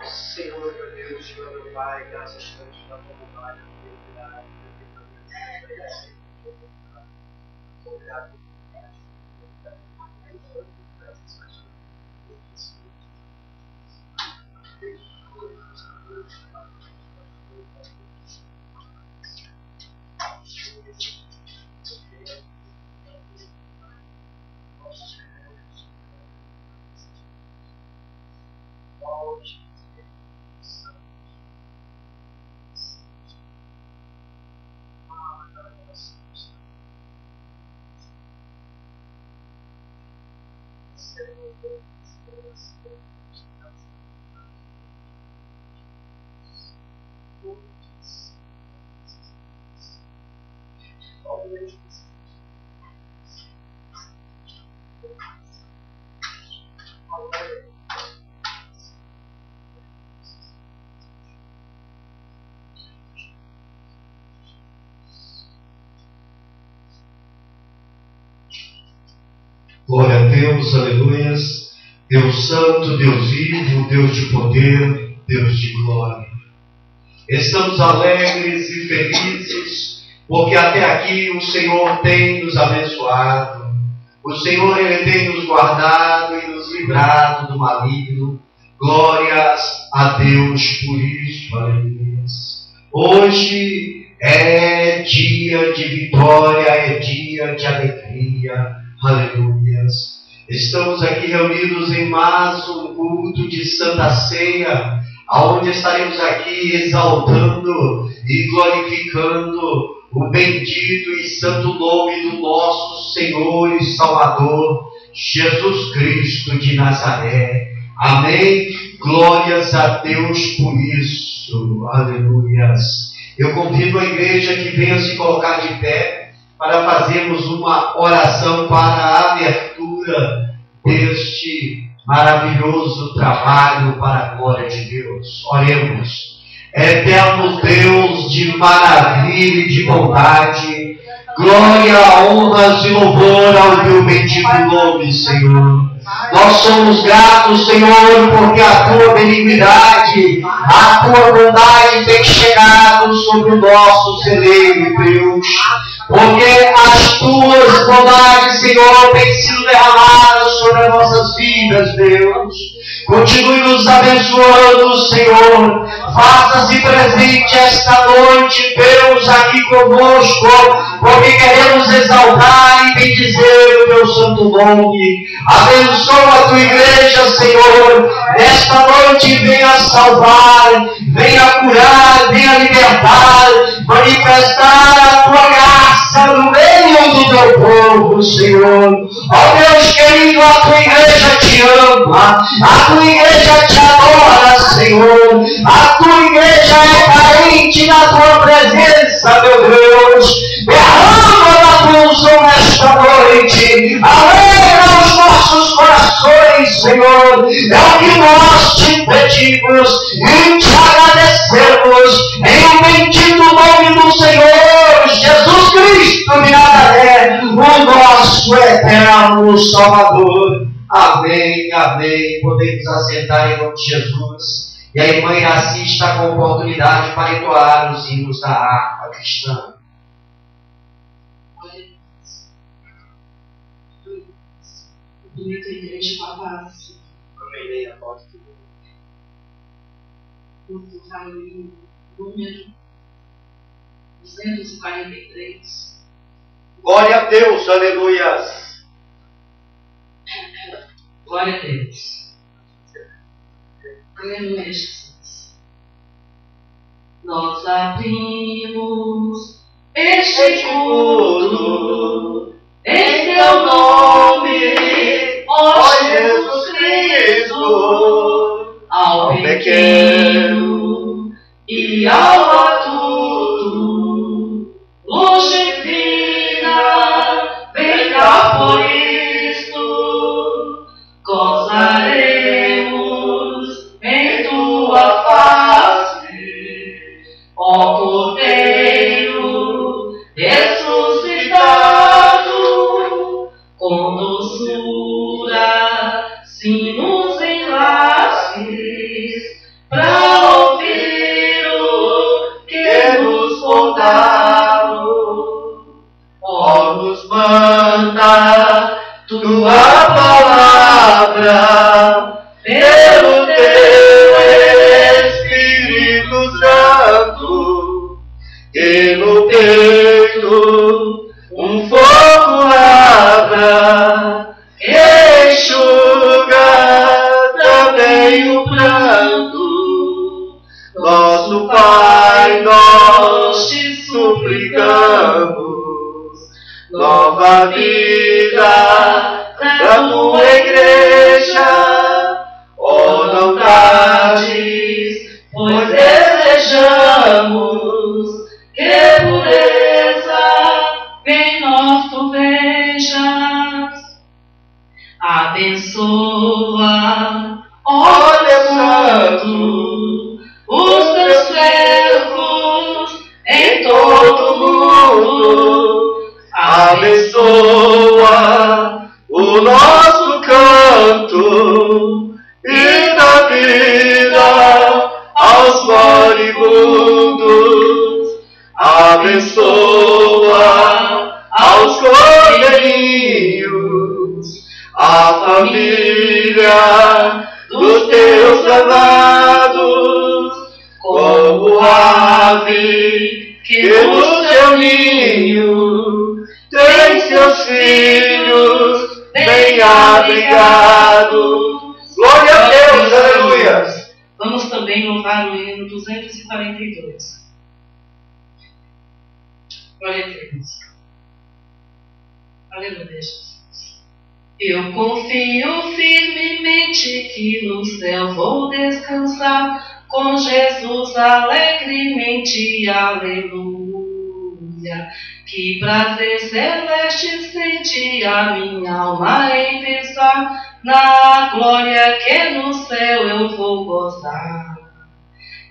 Senhor, meu Deus, Senhor, meu Pai, graças a Deus pela tua bondade, obrigado. Glória a Deus, aleluias. Deus santo, Deus vivo, Deus de poder, Deus de glória. Estamos alegres e felizes, porque até aqui o Senhor tem nos abençoado. O Senhor, Ele tem nos guardado e nos livrado do maligno. Glórias a Deus por isso, aleluias. Hoje é dia de vitória, é dia de alegria, aleluias. Estamos aqui reunidos em mais um culto de Santa Ceia, onde estaremos aqui exaltando e glorificando o bendito e santo nome do nosso Senhor e Salvador, Jesus Cristo de Nazaré. Amém? Glórias a Deus por isso, aleluias. Eu convido a igreja que venha se colocar de pé para fazermos uma oração para a abertura deste maravilhoso trabalho para a glória de Deus. Oremos. Eterno Deus de maravilha e de bondade, glória, honras e louvor ao teu bendito nome, Senhor. Nós somos gratos, Senhor, porque a tua benignidade, a tua bondade tem chegado sobre o nosso celeiro, Deus. Porque as tuas bondades, Senhor, têm sido derramadas sobre as nossas vidas, Deus. Continue nos abençoando, Senhor. Faça-se presente esta noite, Deus, aqui conosco, porque queremos exaltar e bendizer o teu santo nome. Abençoa a tua igreja, Senhor. Nesta noite venha salvar, venha curar, venha libertar, manifestar a tua graça no meio do teu povo, Senhor. Ó Deus querido, a tua igreja te ama, a tua igreja te adora, Senhor. A tua igreja é carente na tua presença, meu Deus. Derrama a tua unção nesta noite, alegra os nossos corações, Senhor. É o que nós te pedimos e te agradecemos em o bendito nome do Senhor Jesus Cristo de Nazaré, o nosso eterno Salvador. Amém, amém. Podemos assentar em nome de Jesus. E a irmã Iraci está com oportunidade para entoar os hinos da harpa cristã. Bonita igreja, paz. Amém, apóstolo. Culto Halloween, número 243. Glória a Deus, aleluias. Glória a Deus. Aleluia, Jesus. Nós abrimos este culto em teu nome, ó Jesus Cristo, ao pequeno e ao adulto, luz divina, vem cá por isto, gozaremos em tua face, ó Cordeiro ressuscitado, com doçura, sim nos enlaces, ó Deus Santo, os teus servos em todo o mundo. Abençoa o nosso canto e dá vida aos moribundos. Abençoa aos cordeirinhos, a família dos teus amados, como ave que no seu ninho tem seus filhos bem abrigados. Glória a Deus, aleluia. Vamos também louvar o hino 242. Glória a Deus. Aleluia, Jesus. Eu confio firmemente que no céu vou descansar com Jesus alegremente, aleluia. Que prazer celeste sente a minha alma em pensar na glória que no céu eu vou gozar.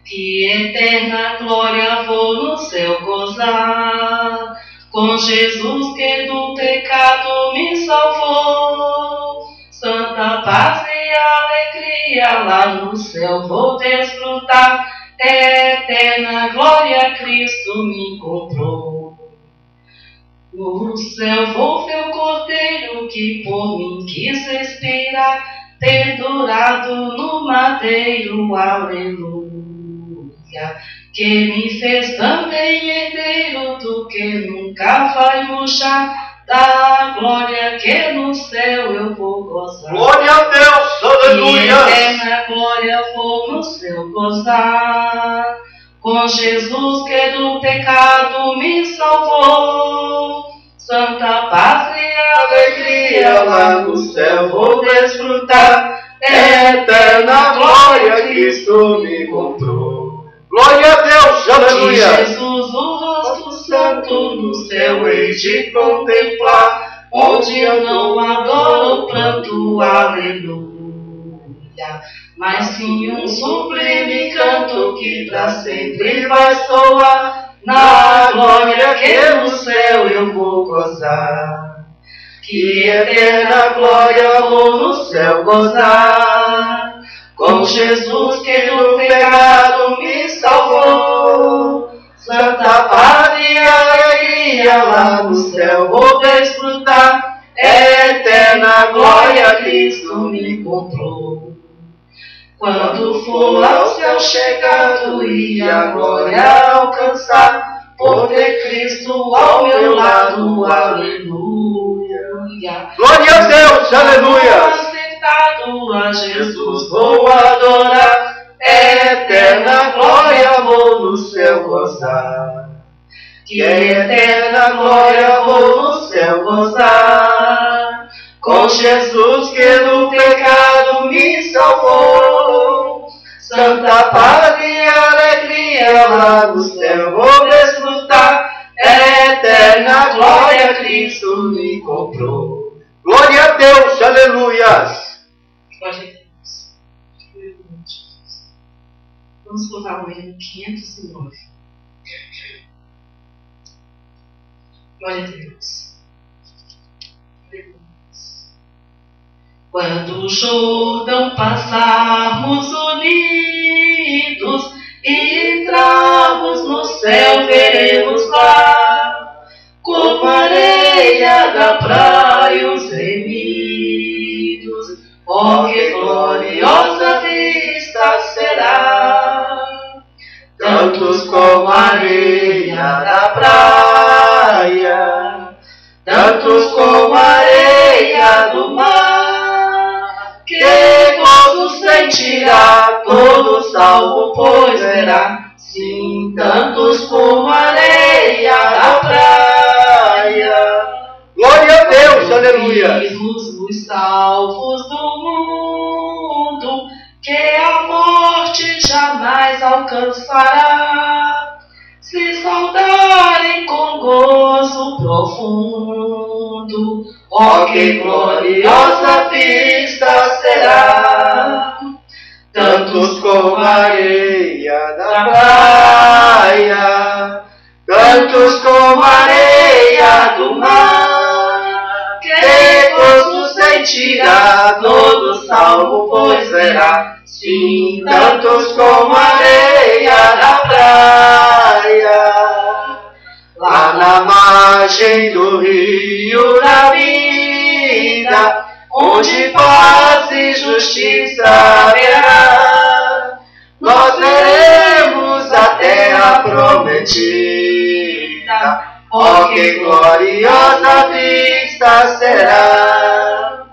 Que eterna glória vou no céu gozar, com Jesus que do pecado me salvou. Santa paz e alegria lá no céu vou desfrutar, eterna glória Cristo me comprou. No céu vou ver o Cordeiro que por mim quis expirar, pendurado no madeiro, aleluia. Que me fez também herdeiro do que nunca vai murchar, da glória que no céu eu vou gozar. Glória a Deus, aleluia. E eterna glória vou no céu gozar, com Jesus que do pecado me salvou. Santa paz e alegria lá no céu vou desfrutar, eterna glória Cristo me comprou. Glória a Deus, aleluia. De Jesus o rosto santo no céu hei de contemplar, onde eu não adoro o pranto, aleluia, mas sim um sublime canto que pra sempre vai soar. Na glória que no céu eu vou gozar, que eterna glória vou no céu gozar, com Jesus que do pecado me salvou. Santa paz e alegria lá no céu vou desfrutar, eterna glória Cristo me comprou. Quando for ao céu chegado e a glória alcançar, por ter Cristo ao meu lado, aleluia. Glória a Deus, aleluia. Sentado a Jesus vou adorar, eterna glória vou no céu gozar. Que eterna glória vou no céu gozar, com Jesus que do pecado me salvou. Santa paz e alegria lá no céu vou desfrutar, eterna glória Cristo me comprou. Glória a Deus, aleluias. Glória a Deus. Vamos louvar o hino 509. Glória a Deus. Quando o Jordão passarmos unidos e entrarmos no céu, veremos lá, como a areia da praia os remidos. Oh, que gloriosa vista será! Tantos como a areia da praia, tantos como a areia do mar, que gozo sentirá todo salvo, pois verá, sim, tantos como a areia da praia. Glória a Deus, aleluia. Os salvos do mundo, que a morte jamais alcançará, se saudarem com gozo profundo. Oh, que gloriosa vista será! será, sim, tantos como a areia da praia. Lá na margem do rio da vida, onde paz e justiça haverá, nós veremos a terra prometida. Oh, que gloriosa vista será!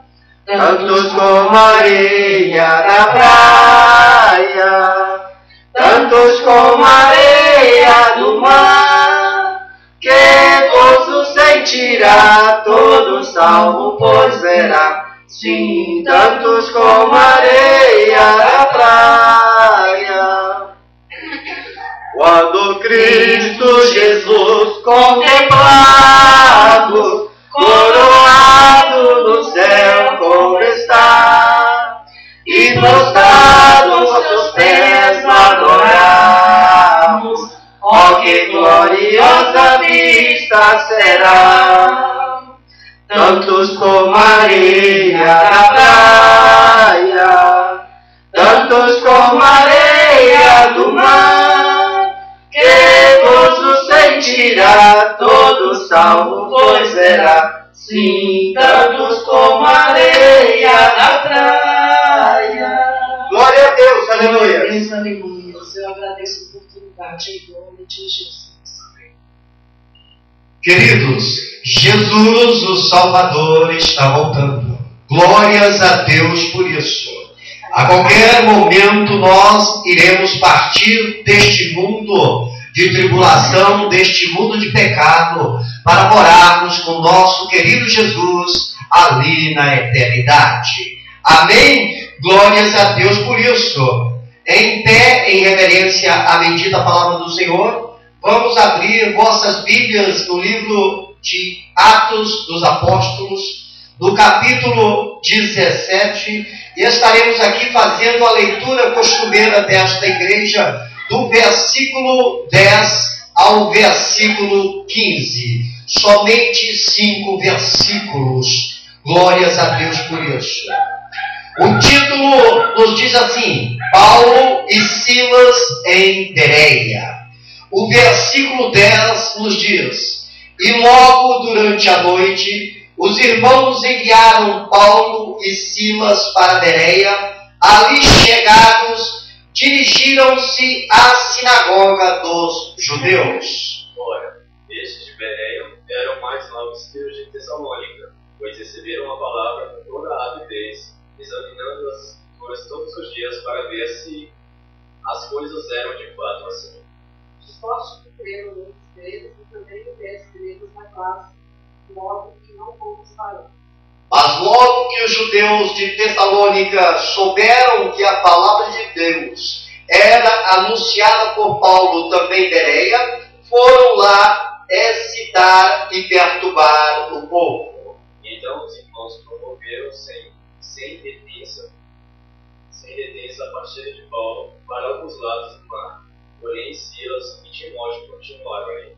Tantos como a areia da praia, tantos como a areia do mar, que gozo sentirá todo salvo, pois verá, sim, tantos como a areia da praia. Quando Cristo Jesus contemplado, coroado no céu como está, e prostrado aos seus pés adoramos, oh, que gloriosa vista será! Tantos como a areia da praia, tantos como a areia do mar, que gozo sentirá todo salvo, pois verá, sim, tantos como a areia da praia. Glória a Deus, aleluia. Deus, aleluia. Eu agradeço a oportunidade em nome de Jesus. Queridos, Jesus, o Salvador, está voltando. Glórias a Deus por isso. A qualquer momento nós iremos partir deste mundo de tribulação, deste mundo de pecado, para morarmos com nosso querido Jesus ali na eternidade. Amém? Glórias a Deus por isso. Em pé, em reverência à bendita palavra do Senhor, vamos abrir vossas Bíblias no livro de Atos dos Apóstolos, no capítulo 17, e estaremos aqui fazendo a leitura costumeira desta igreja, do versículo 10 ao versículo 15. Somente 5 versículos. Glórias a Deus por isso. O título nos diz assim: Paulo e Silas em Bereia. O versículo 10 nos diz: E logo durante a noite, os irmãos enviaram Paulo e Silas para Bereia. Ali chegados, dirigiram-se à sinagoga dos judeus. Ora, estes de Bereia eram mais novos que os de Tessalônica, pois receberam a palavra com toda a avidez, examinando as escrituras todos os dias para ver se as coisas eram de fato assim. De sorte que creram muitos deles e também 10 gregos na classe, de modo que não fomos falando. Mas logo que os judeus de Tessalônica souberam que a palavra de Deus era anunciada por Paulo também em Bereia, foram lá excitar e perturbar o povo. Então os irmãos promoveram sem retença a partida de Paulo para ambos lados do mar. Porém Silas e Timóteo continuaram ali.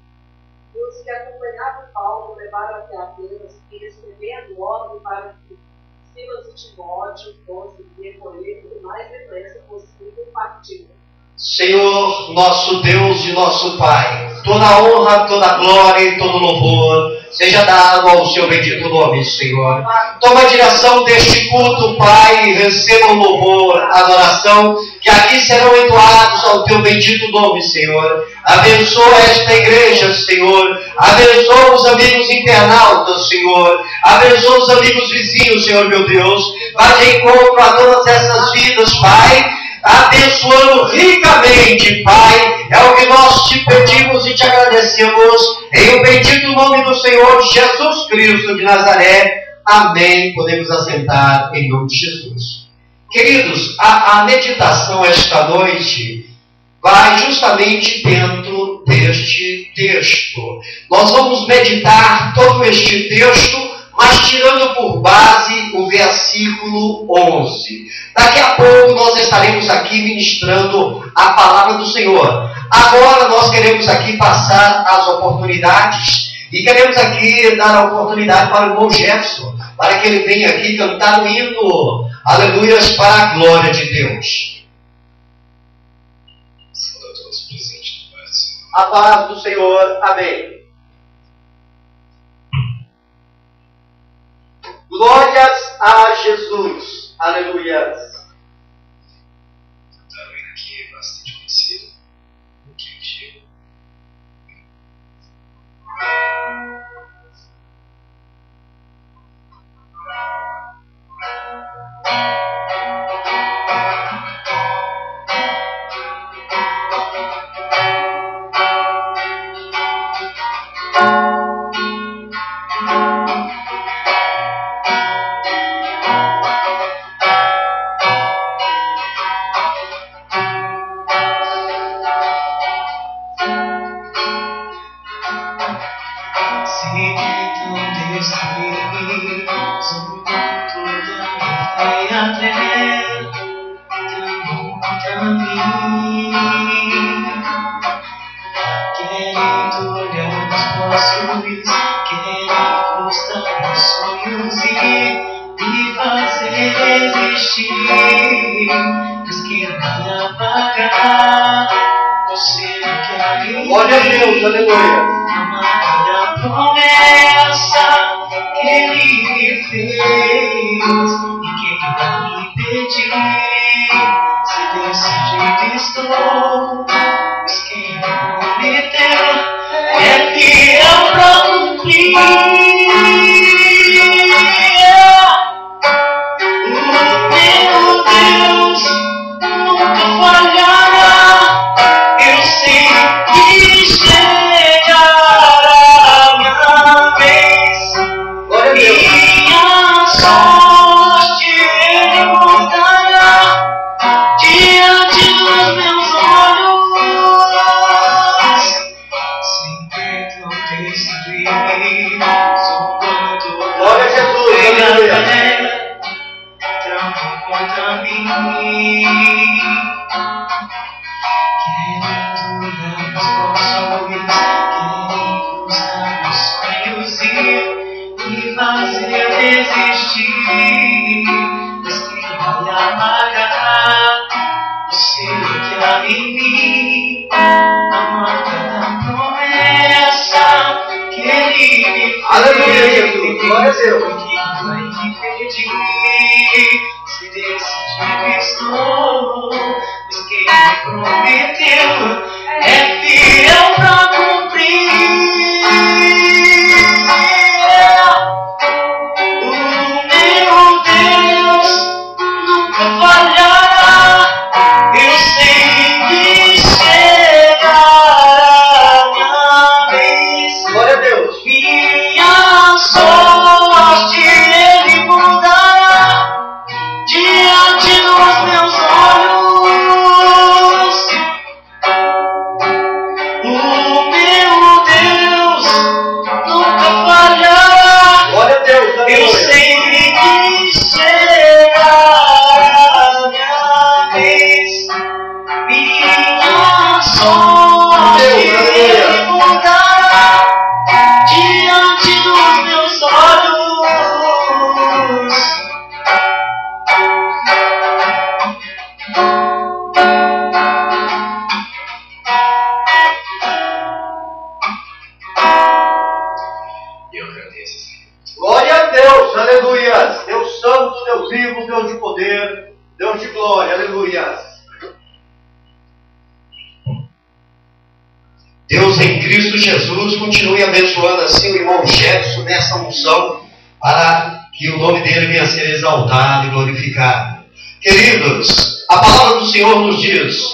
E os que acompanhavam Paulo levaram até Atenas e recebendo ordem para que Silas e Timóteo fossem recolher o mais depressa possível partiram. Senhor, nosso Deus e nosso Pai, toda honra, toda glória e todo louvor seja dado ao seu bendito nome, Senhor. Toma a direção deste culto, Pai, e receba o louvor, a adoração, que aqui serão entoados ao teu bendito nome, Senhor. Abençoa esta igreja, Senhor. Abençoa os amigos internautas, Senhor. Abençoa os amigos vizinhos, Senhor, meu Deus. Vai de encontro a todas essas vidas, Pai, abençoando ricamente, Pai. É o que nós te pedimos e te agradecemos, em o bendito nome do Senhor Jesus Cristo de Nazaré. Amém. Podemos assentar em nome de Jesus. Queridos, a meditação esta noite vai justamente dentro deste texto. Nós vamos meditar todo este texto, mas tirando por base o versículo 11. Daqui a pouco nós estaremos aqui ministrando a palavra do Senhor. Agora nós queremos aqui passar as oportunidades e queremos aqui dar a oportunidade para o irmão Jefferson, para que ele venha aqui cantar o hino aleluias, para a glória de Deus. Saúde a todos presentes no bar do Senhor. A paz do Senhor. Amém. Glórias a Jesus. Aleluias. Cantaram ainda aqui, bastante conhecido. O que chega. Glória a Deus, aleluia. A promessa que Ele me fez e quem vai me impedir? Se desse jeito estou, mas quem me prometeu é fiel pra cumprir. O meu Deus nunca falhará. Eu sei que chegará a minha vez. Glória a Deus. Minha sorte Ele mudará diante dos meus olhos. Sempre tão destruir, zombando. Glória a Jesus, aleluia. Tramam contra mim. Querendo dar meus sonhos, querendo usar meus sonhos e fazer desistir. Mas quem vai apagar o selo que há em mim? A marca da promessa que Ele me fez. Aleluia, Jesus. Glória a Deus. Quem vai impedir? Se decidir estou, mas quem me prometeu é fiel pra cumprir. O meu Deus nunca falhará. Eu sei que chegará a minha vez. Glória a Deus. Minha sorte Ele mudará diante dos meus olhos. O meu Deus nunca falhará. Glória a Deus, Eu aleluia. sei que chegará a minha vez. Minha sorte Ele mudará diante dos meus olhos. E eu agradeço, Senhor. Glória a Deus, aleluia. Deus santo, Deus vivo, Deus de poder, Deus de glória, aleluia. Deus em Cristo Jesus continue abençoando assim o irmão Jefferson nessa unção, para que o nome dele venha a ser exaltado e glorificado. Queridos, a palavra do Senhor nos diz: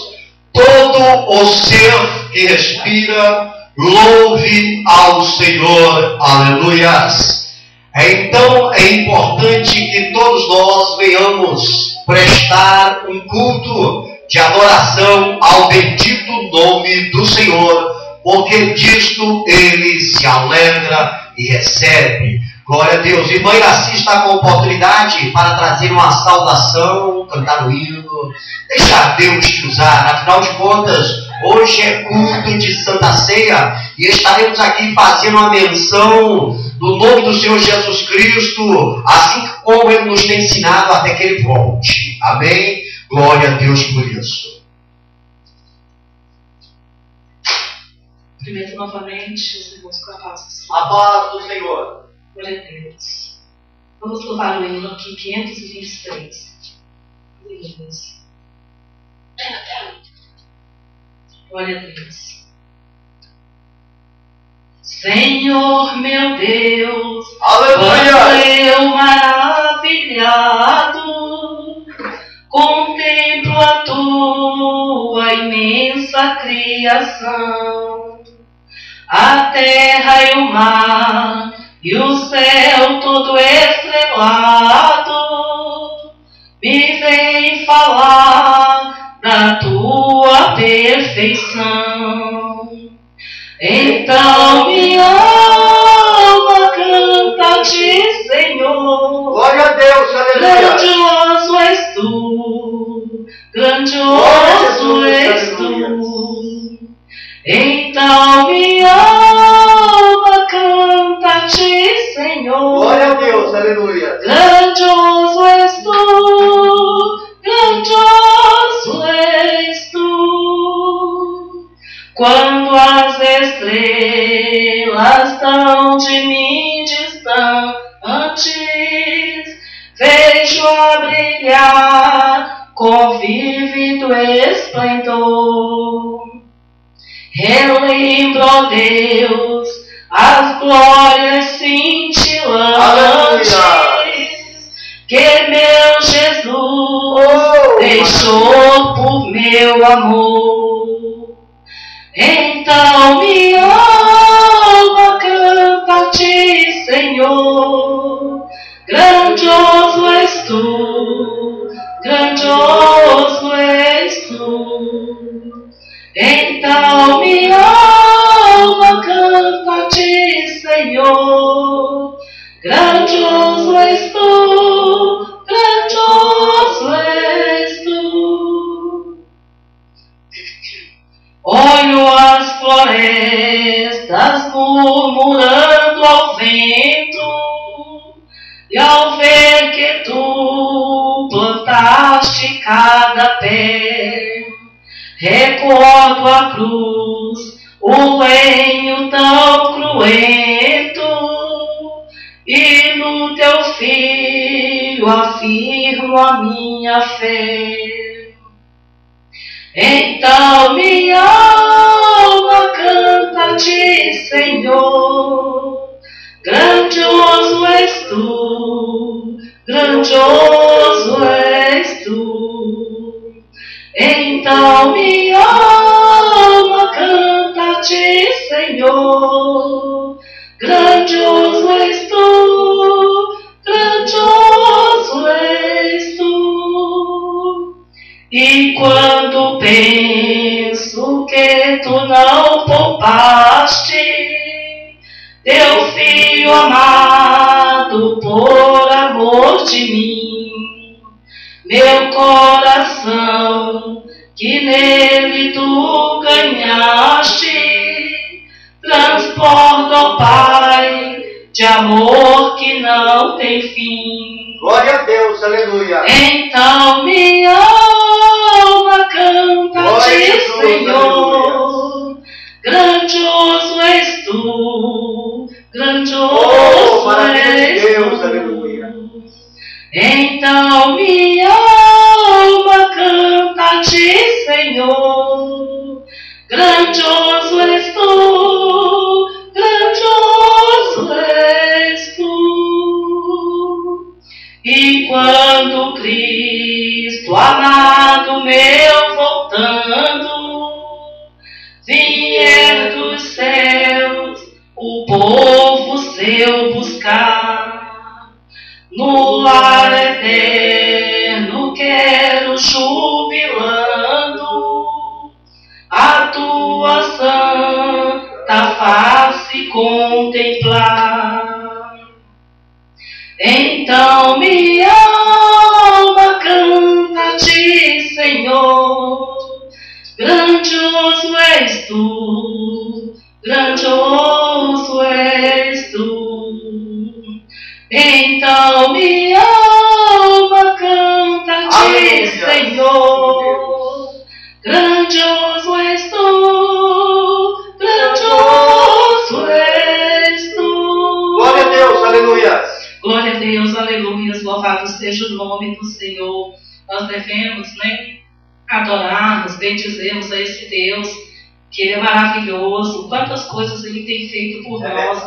todo o ser que respira, louve ao Senhor, aleluias. Então é importante que todos nós venhamos prestar um culto de adoração ao bendito nome do Senhor, porque disto Ele se alegra e recebe. Glória a Deus. Irmã Iraci está com oportunidade para trazer uma saudação, cantar o hino. Deixa Deus te usar. Afinal de contas, hoje é culto de Santa Ceia e estaremos aqui fazendo uma menção no nome do Senhor Jesus Cristo, assim como Ele nos tem ensinado até que Ele volte. Amém? Glória a Deus por isso. Cumprimento novamente os irmãos com a paz do Senhor. A paz do Senhor. Glória a Deus. Vamos louvar o hino aqui, 523. Deus. Glória a Deus. Senhor meu Deus, quando eu maravilhado contemplo a tua imensa criação, a terra e o mar e o céu todo estrelado, me vem falar da tua perfeição. Então minha alma canta-te, Senhor. Glória a Deus, aleluia. Grandioso és tu, grandioso és tu. Então minha alma canta-te, Senhor. Glória a Deus, aleluia. Grandioso és tu, grandioso és tu. Quando as estrelas tão de mim distantes, vejo a brilhar com vívido esplendor. Relembro, ó Deus, as glórias cintilantes que meu Jesus deixou por meu amor. Então minha alma canta-te, Senhor. Grandioso és tu, grandioso és tu. Então minha alma canta-te, Senhor. Grandioso és tu, grandioso és tu. Olho as florestas murmurando ao vento, e ao ver que tu plantaste cada pé, recordo a cruz, o lenho tão cruento, e no teu filho afirmo a minha fé. Então minha alma canta-te, Senhor. Grandioso és tu, grandioso és tu. Então minha alma canta-te, Senhor. Grandioso és tu, grandioso és tu. E quando penso que tu não poupaste teu filho amado por amor de mim, meu coração que nele tu ganhaste, transborda, ó Pai, de amor que não tem fim. Glória a Deus, aleluia. Então minha alma canta-te, Senhor. Grandioso és tu, grandioso és Deus, tu. aleluia. Então minha alma canta-te, Senhor. Grandioso és tu, grandioso és tu. E quando Cristo amado meu voltando vier dos céus o povo seu buscar, no lar eterno quero jubilando a tua santa face contemplar. Então minha alma canta-te, Senhor. Grandioso és tu, grandioso és tu. Então minha alma canta-te, Senhor. Grandioso és tu, grandioso és tu. Glória a Deus, aleluia. Glória a Deus, aleluia. Louvado seja o nome do Senhor. Nós devemos, adorarmos, bendizermos a esse Deus, que Ele é maravilhoso. Quantas coisas Ele tem feito por nós,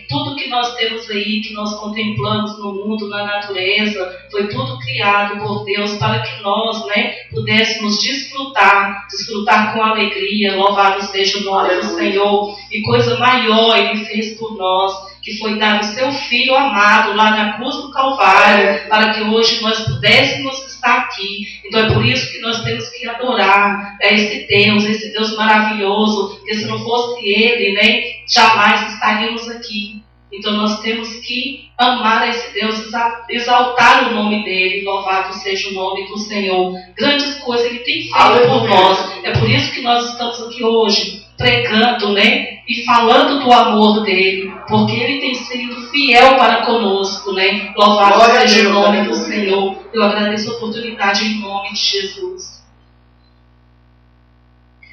Tudo que nós temos aí, que nós contemplamos no mundo, na natureza, foi tudo criado por Deus para que nós, pudéssemos desfrutar com alegria. Louvado seja o nome do Senhor. E coisa maior Ele fez por nós, que foi dar o seu Filho amado lá na cruz do Calvário, para que hoje nós pudéssemos estar aqui. Então é por isso que nós temos que adorar esse Deus maravilhoso, porque se não fosse Ele, jamais estaríamos aqui. Então nós temos que amar esse Deus, exaltar o nome dEle. Louvado seja o nome do Senhor. Grandes coisas Ele tem feito por nós. É por isso que nós estamos aqui hoje, pregando, e falando do amor dEle, porque Ele tem sido fiel para conosco, Louvado Glória seja Deus, o nome aleluia. do Senhor. Eu agradeço a oportunidade em nome de Jesus.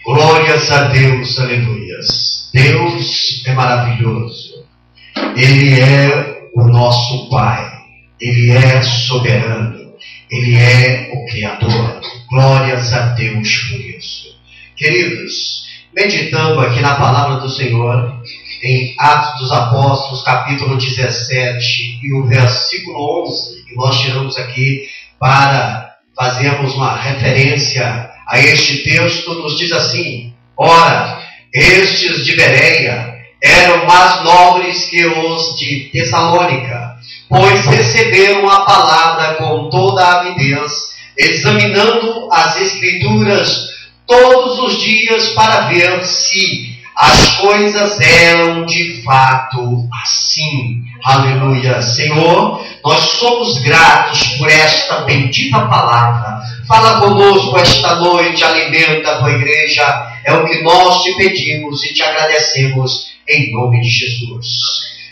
Glórias a Deus, aleluias. Deus é maravilhoso. Ele é o nosso Pai. Ele é soberano. Ele é o Criador. Glórias a Deus por isso. Queridos, meditando aqui na palavra do Senhor, em Atos dos Apóstolos, capítulo 17 e o versículo 11, que nós tiramos aqui para fazermos uma referência a este texto, nos diz assim: ora, estes de Bereia eram mais nobres que os de Tessalônica, pois receberam a palavra com toda a avidez, examinando as Escrituras todos os dias para ver se as coisas eram de fato assim. Aleluia. Senhor, nós somos gratos por esta bendita palavra. Fala conosco esta noite, alimenta a tua igreja. É o que nós te pedimos e te agradecemos em nome de Jesus.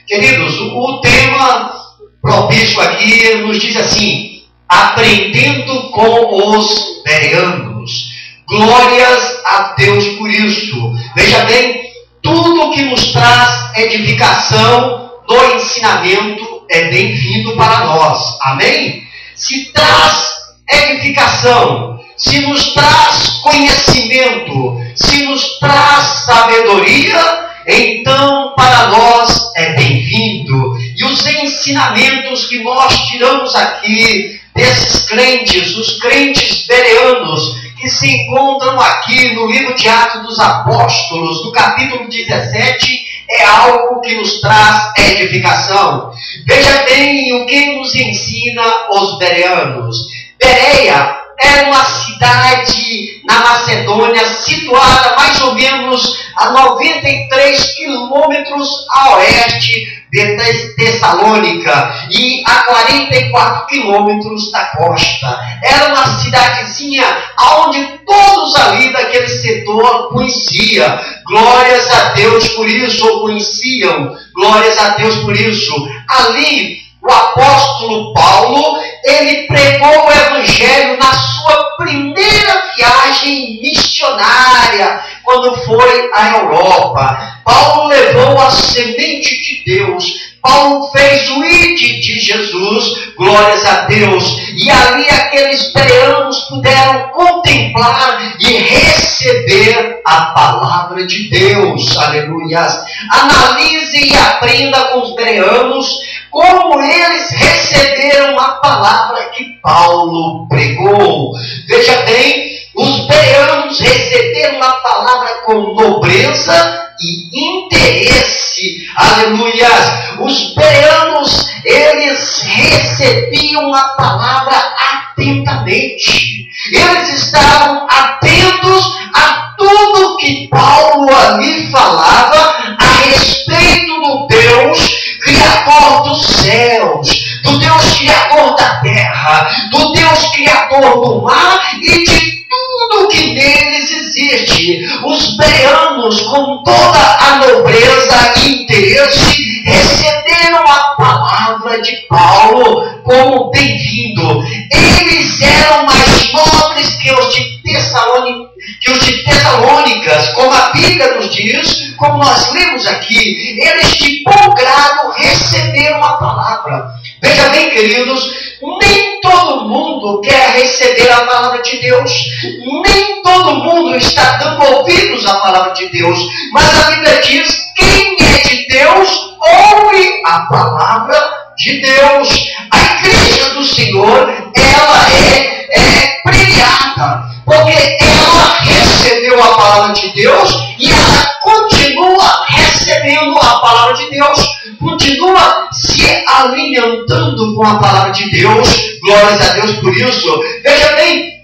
Queridos, o tema propício aqui nos diz assim: aprendendo com os bereanos. Glórias a Deus por isso. Veja bem, tudo que nos traz edificação no ensinamento é bem-vindo para nós. Amém? Se traz edificação, se nos traz conhecimento, se nos traz sabedoria, então para nós é bem-vindo. E os ensinamentos que nós tiramos aqui desses crentes, os crentes bereanos, que se encontram aqui no livro de Atos dos Apóstolos, no capítulo 17, é algo que nos traz edificação. Veja bem o que nos ensina os bereanos. Bereia era uma cidade na Macedônia, situada mais ou menos a 93 quilômetros a oeste de Tessalônica e a 44 quilômetros da costa. Era uma cidadezinha onde todos ali daquele setor conheciam. Glórias a Deus por isso, ou conheciam. Glórias a Deus por isso. Ali, o apóstolo Paulo, ele pregou o evangelho na sua primeira viagem missionária, quando foi à Europa. Paulo levou a semente de Deus. Paulo fez o ide de Jesus, glórias a Deus. E ali aqueles bereanos puderam contemplar e receber a palavra de Deus. Aleluias. Analise e aprenda com os bereanos como eles receberam a palavra que Paulo pregou. Veja bem, os bereanos receberam a palavra com nobreza e interesse. Aleluia. Os bereanos, eles recebiam a palavra atentamente. Eles estavam atentos a tudo que Paulo ali falava a respeito do Deus Criador dos céus, do Deus Criador da terra, do Deus Criador do mar e de tudo que neles existe. Os bereanos, com toda a nobreza e interesse, receberam receberam a palavra de Paulo como bem-vindo. Eles eram mais nobres que os de Tessalônicas, como a Bíblia nos diz, como nós lemos aqui. Eles de bom grado receberam a palavra. Veja bem, queridos, nem todo mundo quer receber a palavra de Deus. Nem todo mundo está dando ouvidos à palavra de Deus. Mas a Bíblia diz: quem é de Deus, ouve a palavra de Deus. A igreja do Senhor, ela é premiada, porque ela recebeu a palavra de Deus e ela continua recebendo a palavra de Deus, continua se alimentando com a palavra de Deus. Glórias a Deus por isso. Veja bem,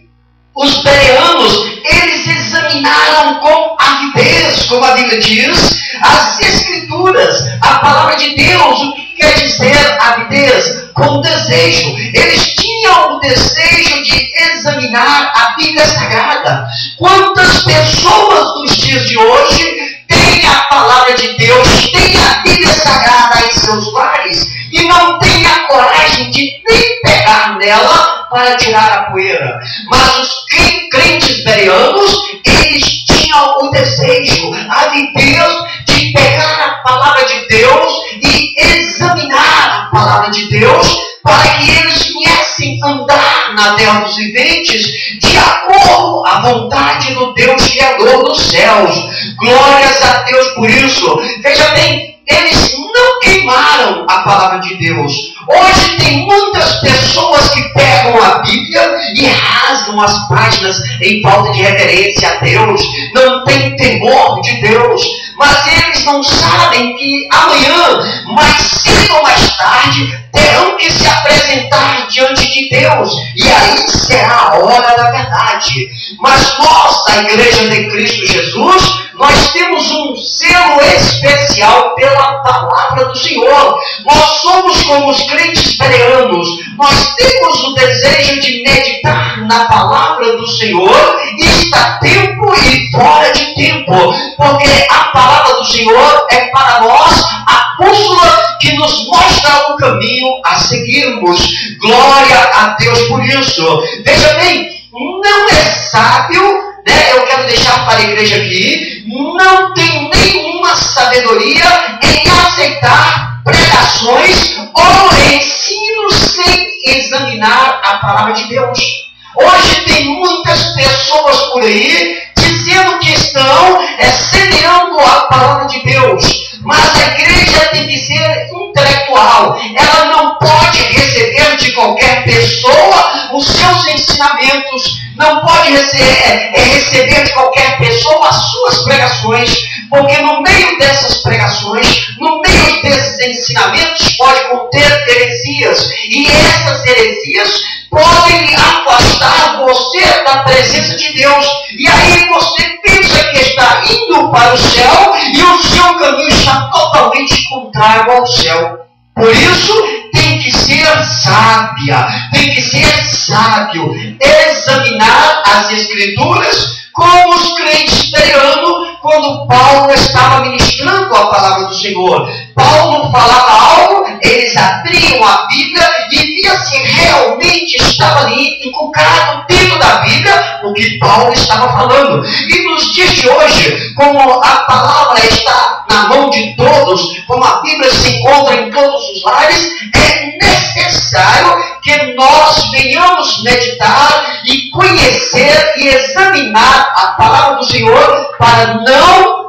os bereanos, eles examinaram com avidez, como a Bíblia diz, as Escrituras, a palavra de Deus. O que quer dizer avidez? Com desejo. Eles tinham o desejo de examinar a Bíblia Sagrada. Quantas pessoas nos dias de hoje têm a palavra de Deus, têm a Bíblia Sagrada em seus lares e não têm a coragem de nem pegar nela para tirar a poeira? Mas os crentes bereanos, eles tinham o desejo, a avidez de pegar a palavra de Deus e examinar a palavra de Deus, para que eles viessem andar na terra dos viventes de acordo à vontade do Deus Criador dos céus. Glórias a Deus por isso. Veja bem, eles não queimaram a palavra de Deus. Hoje tem muitas pessoas que pegam a Bíblia e rasgam as páginas em falta de reverência a Deus, não tem temor de Deus, mas eles não sabem que amanhã, mais cedo ou mais tarde, terão que se apresentar diante de Deus, e aí será a hora da verdade. Mas nós, da Igreja de Cristo Jesus, nós temos um zelo especial pela palavra do Senhor. Nós somos como os crentes bereanos. Nós temos o desejo de meditar na palavra do Senhor, e está a tempo e fora de tempo, porque a palavra do Senhor é para nós a bússola que nos mostra o caminho a seguirmos. Glória a Deus por isso. Veja bem, não é sábio, eu quero deixar para a igreja aqui, não tem nenhuma sabedoria em aceitar pregações ou ensinos sem examinar a palavra de Deus. Hoje tem muitas pessoas por aí dizendo que estão semeando a palavra de Deus, mas a igreja tem que ser intelectual. Ela não pode receber de qualquer pessoa os seus ensinamentos, não pode receber de qualquer pessoa as suas pregações, porque no meio dessas pregações, no meio desses ensinamentos, pode conter heresias, e essas heresias podem afastar você da presença de Deus, e aí você pensa que está indo para o céu e o seu caminho está totalmente contrário ao céu. Por isso, tem que ser sábia, tem que ser sábio, examinar as Escrituras, como os crentes bereanos, quando Paulo estava ministrando a palavra do Senhor. Paulo falava algo, eles abriam a Bíblia e via se realmente estava ali inculcado dentro da Bíblia o que Paulo estava falando. E nos dias de hoje, como a palavra está na mão de todos, como a Bíblia se encontra em todos os lares, é necessário que nós venhamos meditar e conhecer e examinar a palavra do Senhor para não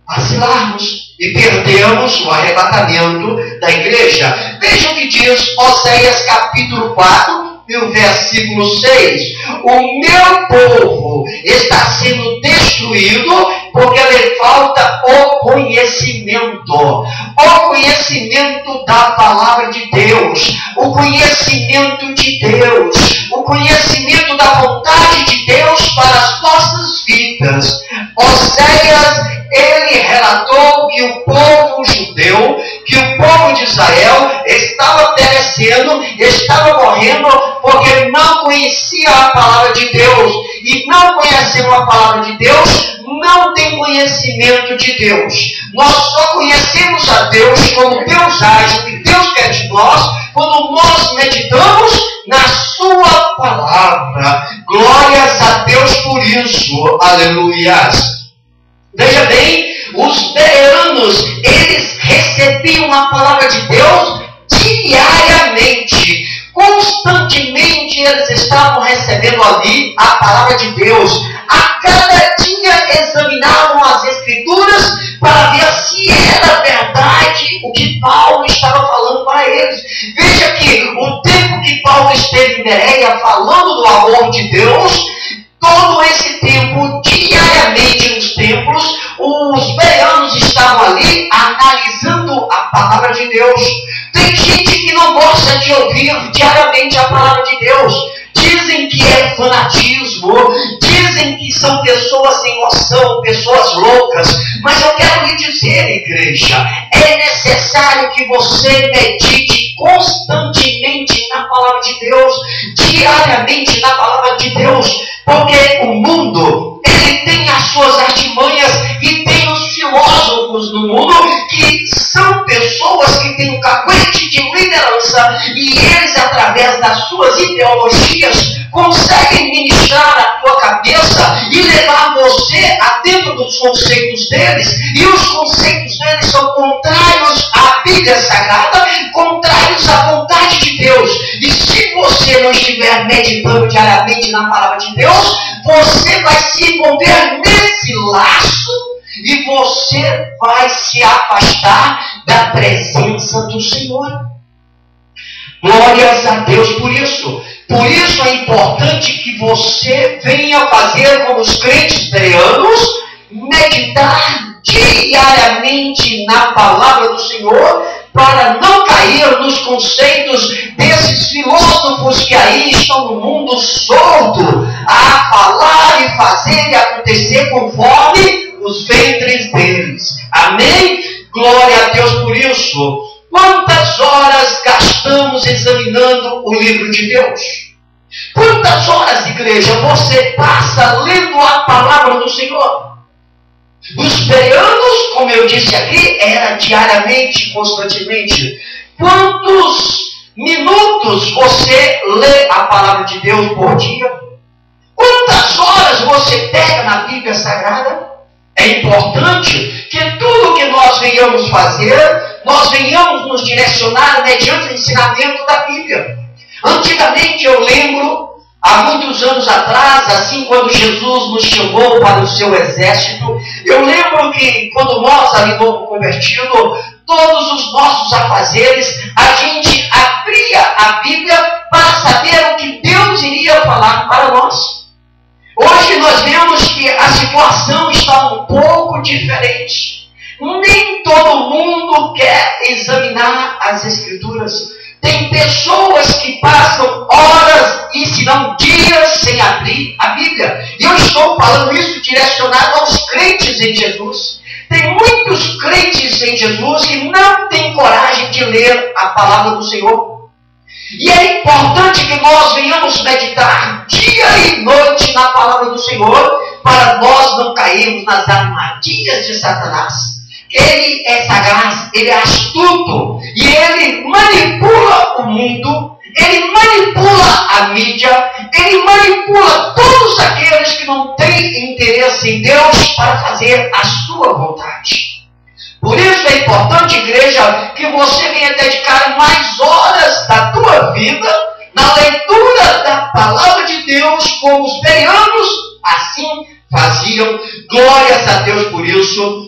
vacilarmos e perdermos o arrebatamento da igreja. Veja o que diz Oséias capítulo 4, e o versículo 6. O meu povo está sendo destruído porque lhe falta o conhecimento. O conhecimento da palavra de Deus. O conhecimento de Deus. O conhecimento da vontade de Deus para as nossas vidas. Oséias, ele relatou que o povo judeu, que o povo de Israel estava perecendo, estava morrendo, porque não conhecia a palavra de Deus. E não conhecendo a palavra de Deus, não tem conhecimento de Deus. Nós só conhecemos a Deus como Deus age, o que Deus quer de nós, quando nós meditamos na sua palavra. Glórias a Deus por isso. Aleluias. Veja bem, os bereanos, eles recebiam a palavra de Deus diariamente. Constantemente eles estavam recebendo ali a palavra de Deus. A cada dia examinavam as Escrituras para ver se era verdade o que Paulo estava falando para eles. Veja que o tempo que Paulo esteve em Bereia falando do amor de Deus, todo esse tempo, diariamente nos templos, os bereanos estavam ali analisando a palavra de Deus. Tem gente que não gosta de ouvir diariamente a palavra de Deus. Dizem que é fanatismo, dizem que são pessoas sem noção, pessoas loucas. Mas eu quero lhe dizer, igreja, é necessário que você medite constantemente na palavra de Deus, diariamente na palavra de Deus, porque o mundo, ele tem as suas artimanhas e tem os filósofos no mundo que são pessoas que têm um cacuete de liderança e eles, através das suas ideologias, conseguem ministrar a tua cabeça e levar você a dentro dos conceitos deles, e os conceitos deles são contrários à Bíblia Sagrada, contrários à vontade de Deus. E se você não estiver meditando diariamente na palavra de Deus, você vai se envolver nesse laço e você vai se afastar da presença do Senhor. Glórias a Deus por isso. Por isso é importante que você venha fazer como os crentes bereanos, meditar diariamente na palavra do Senhor, para não cair nos conceitos desses filósofos que aí estão no mundo solto, a falar e fazer e acontecer conforme os ventres deles. Amém? Glória a Deus por isso. Quantas horas gastamos examinando o livro de Deus? Quantas horas, igreja, você passa lendo a palavra do Senhor? Os bereanos, como eu disse aqui, era diariamente, constantemente. Quantos minutos você lê a palavra de Deus por dia? Quantas horas você pega na Bíblia Sagrada? É importante que tudo que nós venhamos fazer, nós venhamos nos direcionar mediante o ensinamento da Bíblia. Antigamente, eu lembro, há muitos anos atrás, assim, quando Jesus nos chamou para o seu exército, eu lembro que quando nós, ali novo convertido, todos os nossos afazeres, a gente abria a Bíblia para saber o que Deus iria falar para nós. Hoje nós vemos que a situação está um pouco diferente. Nem todo mundo quer examinar as Escrituras. Tem pessoas que passam horas e se não dias sem abrir a Bíblia. E eu estou falando isso direcionado aos crentes em Jesus. Tem muitos crentes em Jesus que não têm coragem de ler a palavra do Senhor. E é importante que nós venhamos meditar dia e noite na palavra do Senhor, para nós não cairmos nas armadilhas de Satanás. Ele é sagaz, ele é astuto, e ele manipula o mundo, ele manipula a mídia, ele manipula todos aqueles que não têm interesse em Deus para fazer a sua vontade. Por isso é importante, igreja, que você venha dedicar mais horas da tua vida na leitura da palavra de Deus, como os bereanos assim faziam. Glórias a Deus por isso.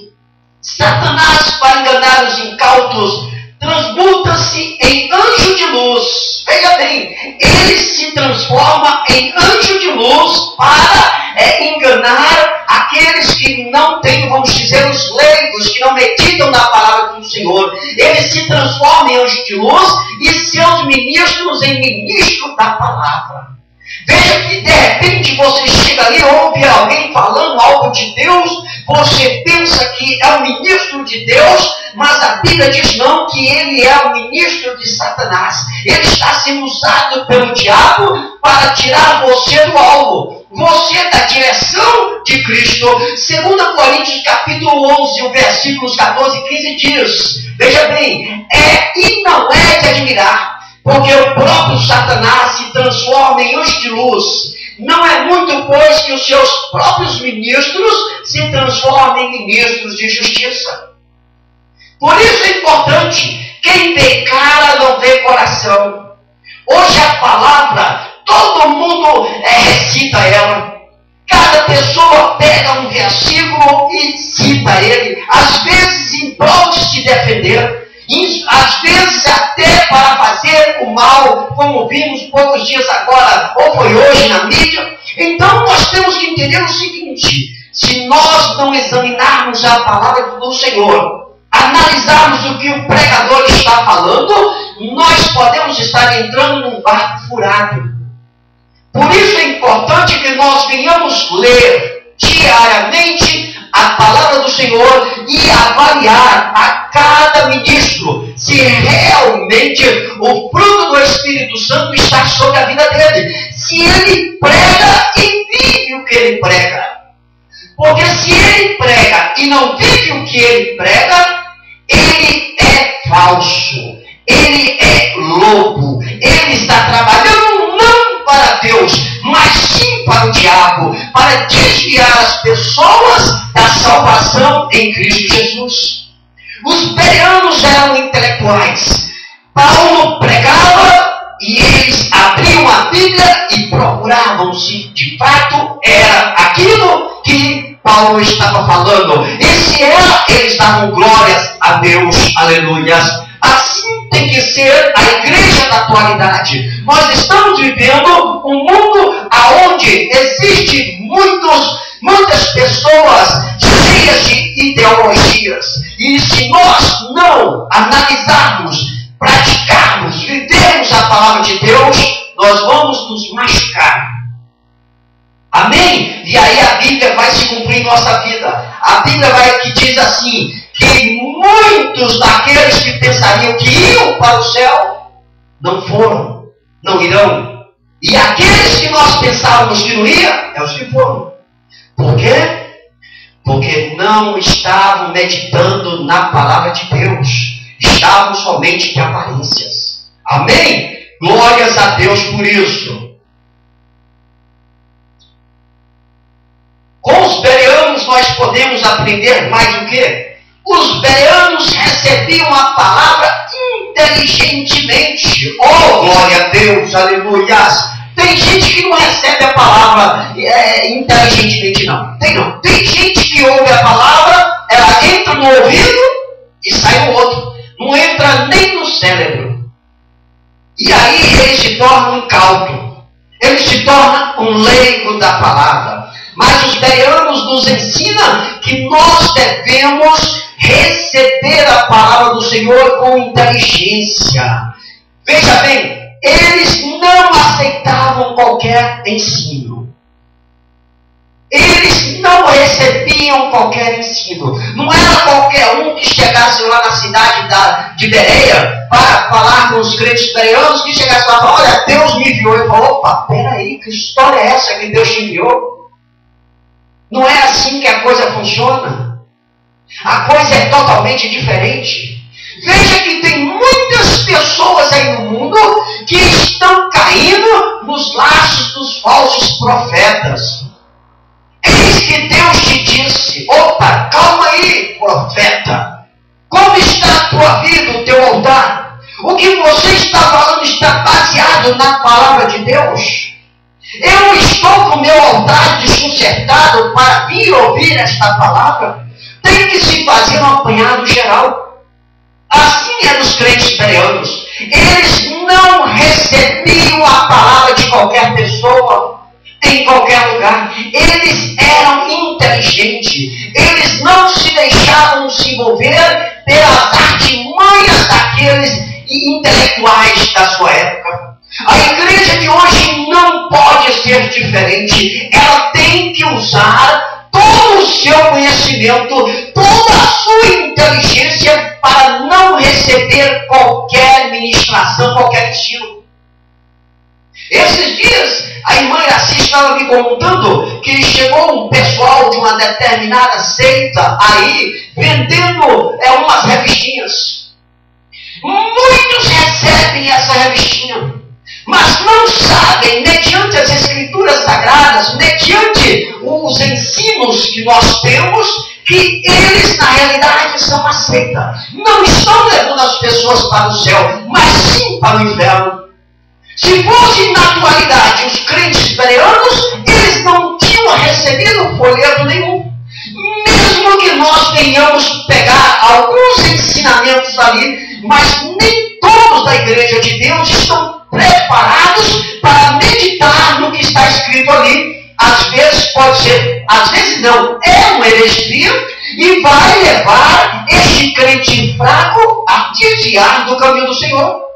Satanás, para enganar os incautos, transmuta-se em anjo de luz. Veja bem, ele se transforma em anjo de luz para enganar aqueles que não têm, vamos dizer, os leigos, que não meditam na palavra do Senhor. Ele se transforma em anjo de luz e seus ministros em ministro da palavra. Veja que de repente você chega ali, ouve alguém falando algo de Deus, você pensa que é o ministro de Deus, mas a Bíblia diz não, que ele é o ministro de Satanás. Ele está sendo usado pelo diabo para tirar você do alvo, você da direção de Cristo. 2 Coríntios capítulo 11, o versículos 14 e 15 diz, veja bem, e não é de admirar, porque o próprio Satanás se transforma em anjo de luz. Não é muito, pois, que os seus próprios ministros se transformem em ministros de justiça. Por isso é importante, quem vê cara não vê coração. Hoje a palavra, todo mundo recita ela. Cada pessoa pega um versículo e cita ele, às vezes em prol de se defender, às vezes até para fazer o mal, como vimos poucos dias agora, ou foi hoje na mídia. Então nós temos que entender o seguinte: se nós não examinarmos a palavra do Senhor, analisarmos o que o pregador está falando, nós podemos estar entrando num barco furado. Por isso é importante que nós venhamos ler diariamente a palavra do Senhor e avaliar a cada ministro se realmente o fruto do Espírito Santo está sobre a vida dele, se ele prega e vive o que ele prega. Porque se ele prega e não vive o que ele prega, ele é falso, ele é lobo, ele está trabalhando não para Deus, mas sim para o diabo, para desviar as pessoas da salvação em Cristo Jesus. Os bereanos eram intelectuais. Paulo pregava e eles abriam a Bíblia e procuravam se de fato era aquilo que Paulo estava falando. E se era, eles davam glórias a Deus. Aleluias. Assim tem que ser a igreja da atualidade. Nós estamos vivendo um mundo onde existem muitas pessoas cheias de ideologias. E se nós não analisarmos, praticarmos, vivermos a palavra de Deus, nós vamos nos machucar. Amém? E aí a Bíblia vai se cumprir em nossa vida. A Bíblia que diz assim, que muitos daqueles que pensariam que iam para o céu, não foram, não irão. E aqueles que nós pensávamos que não iam, é os que foram. Por quê? Porque não estavam meditando na palavra de Deus. Estavam somente de aparências. Amém? Glórias a Deus por isso. Com os bereanos nós podemos aprender mais o quê? Os bereanos recebiam a palavra inteligentemente. Oh, glória a Deus, aleluias. Tem gente que não recebe a palavra inteligentemente, não. Tem gente que ouve a palavra, ela entra no ouvido e sai no outro. Não entra nem no cérebro. E aí ele se torna um incauto. Ele se torna um leigo da palavra. Mas os bereanos nos ensinam que nós devemos receber a palavra do Senhor com inteligência. Veja bem, eles não aceitavam qualquer ensino. Eles não recebiam qualquer ensino. Não era qualquer um que chegasse lá na cidade de Bereia para falar com os crentes bereanos, que chegasse lá e falasse, olha, Deus me enviou. E falou, opa, peraí, que história é essa que Deus te enviou? Não é assim que a coisa funciona. A coisa é totalmente diferente. Veja que tem muitas pessoas aí no mundo que estão caindo nos laços dos falsos profetas. Eis que Deus te disse, opa, calma aí, profeta. Como está a tua vida, o teu altar? O que você está falando está baseado na palavra de Deus? Eu estou com o meu altar desconcertado para vir ouvir esta palavra? Tem que se fazer um apanhado geral. Assim é dos crentes bereanos. Eles não recebiam a palavra de qualquer pessoa, em qualquer lugar. Eles eram inteligentes. Eles não se deixavam se envolver pelas artimanhas daqueles intelectuais da sua época. A igreja de hoje não pode ser diferente. Ela tem que usar todo o seu conhecimento, toda a sua inteligência para não receber qualquer ministração, qualquer ensino. Esses dias, a irmã Iraci estava me contando que chegou um pessoal de uma determinada seita aí vendendo umas revistinhas. Muitos recebem essa revistinha, mas não sabem, mediante as escrituras sagradas, mediante os ensinos que nós temos, que eles na realidade são uma seita. Não estão levando as pessoas para o céu, mas sim para o inferno. Se fosse na atualidade os crentes bereanos, eles não tinham recebido folheto nenhum. Mesmo que nós venhamos pegar alguns ensinamentos ali, mas nem todos da igreja de Deus estão preparados para meditar no que está escrito ali. Às vezes pode ser, às vezes não, é uma heresia e vai levar este crente fraco a desviar do caminho do Senhor.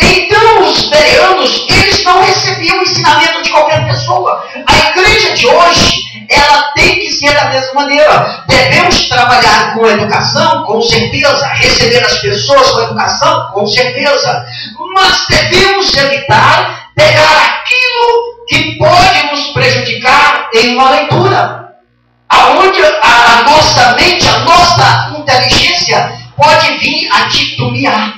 Então os bereanos, eles não recebiam o ensinamento de qualquer pessoa. A igreja de hoje, ela tem que ser da mesma maneira. Devemos trabalhar com educação, com certeza. Receber as pessoas com educação, com certeza. Mas devemos evitar pegar aquilo que pode nos prejudicar em uma leitura, aonde a nossa mente, a nossa inteligência pode vir a titubear.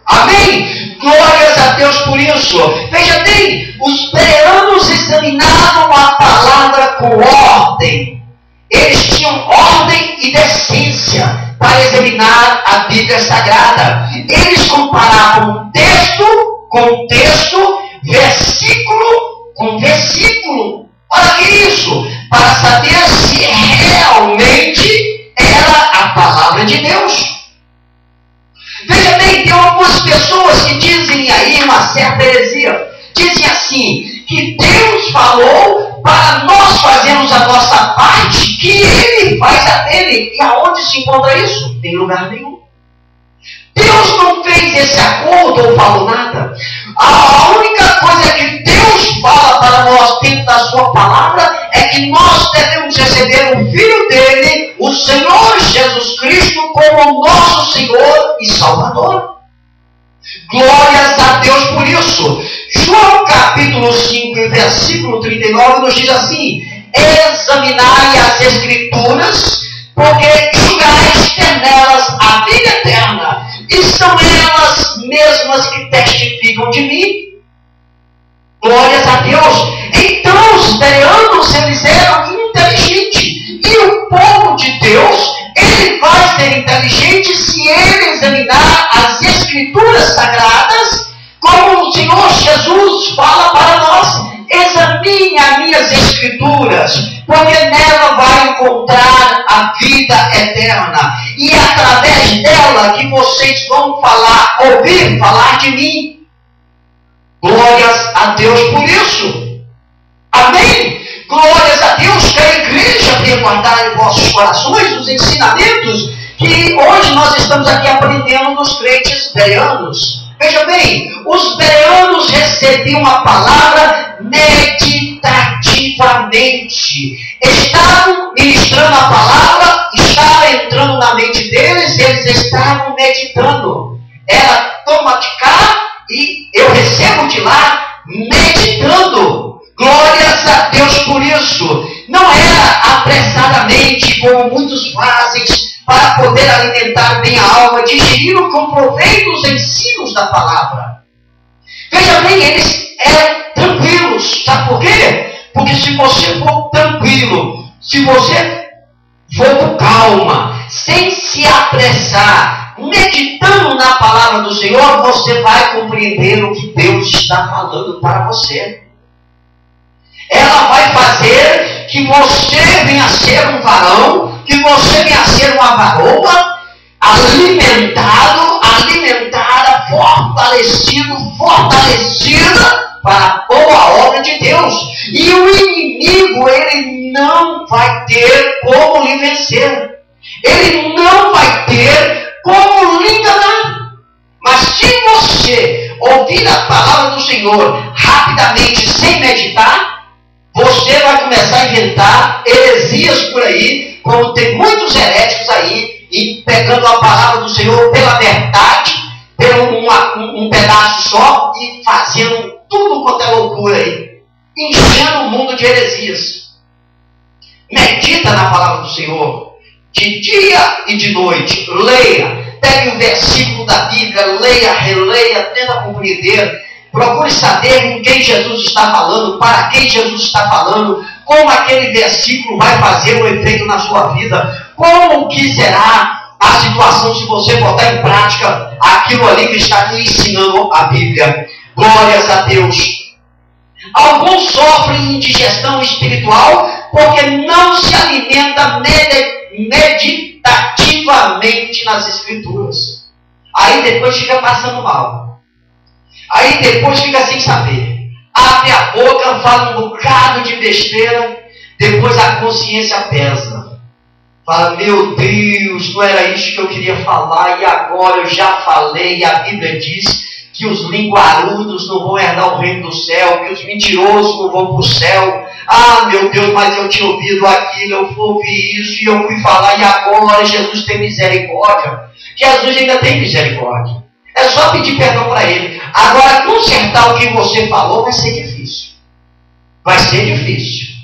Amém? Glórias a Deus por isso. Veja bem, os bereanos examinavam a palavra com ordem. Eles tinham ordem e decência para examinar a Bíblia Sagrada. Eles comparavam texto com texto, versículo com versículo. Olha que isso, para saber se realmente era a palavra de Deus. Veja bem, tem algumas pessoas que dizem aí uma certa heresia. Dizem assim, que Deus falou para nós fazermos a nossa parte, que Ele faz a dele. E aonde se encontra isso? Em lugar nenhum. Deus não fez esse acordo ou falou nada. A única coisa que Deus fala para nós dentro da sua palavra é que nós devemos receber o Filho dele, o Senhor Jesus Cristo, como nosso Senhor e Salvador. Glórias a Deus por isso. João capítulo 5 e versículo 39 nos diz assim: examinai as Escrituras, porque julgais ter nelas a vida eterna, e são elas mesmas que testificam de mim. Glórias a Deus. Então os bereanos, eles eram inteligentes, e o povo de Deus, ele vai ser inteligente se ele examinar as Escrituras sagradas, como o Senhor Jesus fala para nós: examine as minhas Escrituras, porque nela vai encontrar a vida eterna, e é através dela que vocês vão ouvir falar de mim. Glórias a Deus por isso. Amém? Glórias a Deus que a igreja venha guardar em vossos corações os ensinamentos que hoje nós estamos aqui aprendendo dos crentes bereanos. Veja bem, os bereanos recebiam a palavra meditativamente. Estavam ministrando a palavra, estava entrando na mente deles, eles estavam meditando. Era toma de cá e eu recebo de lá, meditando. Glórias a Deus por isso. Não era apressadamente, como muitos fazem, para poder alimentar bem a alma, digerindo com proveito os ensinos da palavra. Veja bem, eles eram tranquilos. Sabe por quê? Porque se você for tranquilo, se você for com calma, sem se apressar, meditando na palavra do Senhor, você vai compreender o que Deus está falando para você. Ela vai fazer que você venha a ser um varão, que você venha a ser uma varoa, alimentada, fortalecida para a boa obra de Deus. E o inimigo, ele não vai ter como lhe vencer. Ele não vai ter como lhe enganar. Mas se você ouvir a palavra do Senhor rapidamente, sem meditar, você vai começar a inventar heresias por aí, como tem muitos heréticos aí, e pegando a palavra do Senhor pela verdade, pelo um pedaço só, e fazendo tudo quanto é loucura aí. enchendo o mundo de heresias. Medita na palavra do Senhor, de dia e de noite. Leia, pegue um versículo da Bíblia, leia, releia, tenta compreender. Procure saber com quem Jesus está falando, para quem Jesus está falando, como aquele versículo vai fazer um efeito na sua vida, como que será a situação se você botar em prática aquilo ali que está lhe ensinando a Bíblia. Glórias a Deus. Alguns sofrem indigestão espiritual porque não se alimenta meditativamente nas Escrituras. Aí depois fica passando mal. Aí depois fica sem saber. Abre a boca, fala um bocado de besteira, depois a consciência pesa. Fala, meu Deus, não era isso que eu queria falar, e agora eu já falei, e a Bíblia diz que os linguarudos não vão herdar o reino do céu, que os mentirosos não vão para o céu. Ah, meu Deus, mas eu tinha ouvido aquilo, eu ouvi isso, e eu fui falar, e agora Jesus tem misericórdia. Jesus ainda tem misericórdia. É só pedir perdão para Ele. Agora, consertar o que você falou vai ser difícil. Vai ser difícil.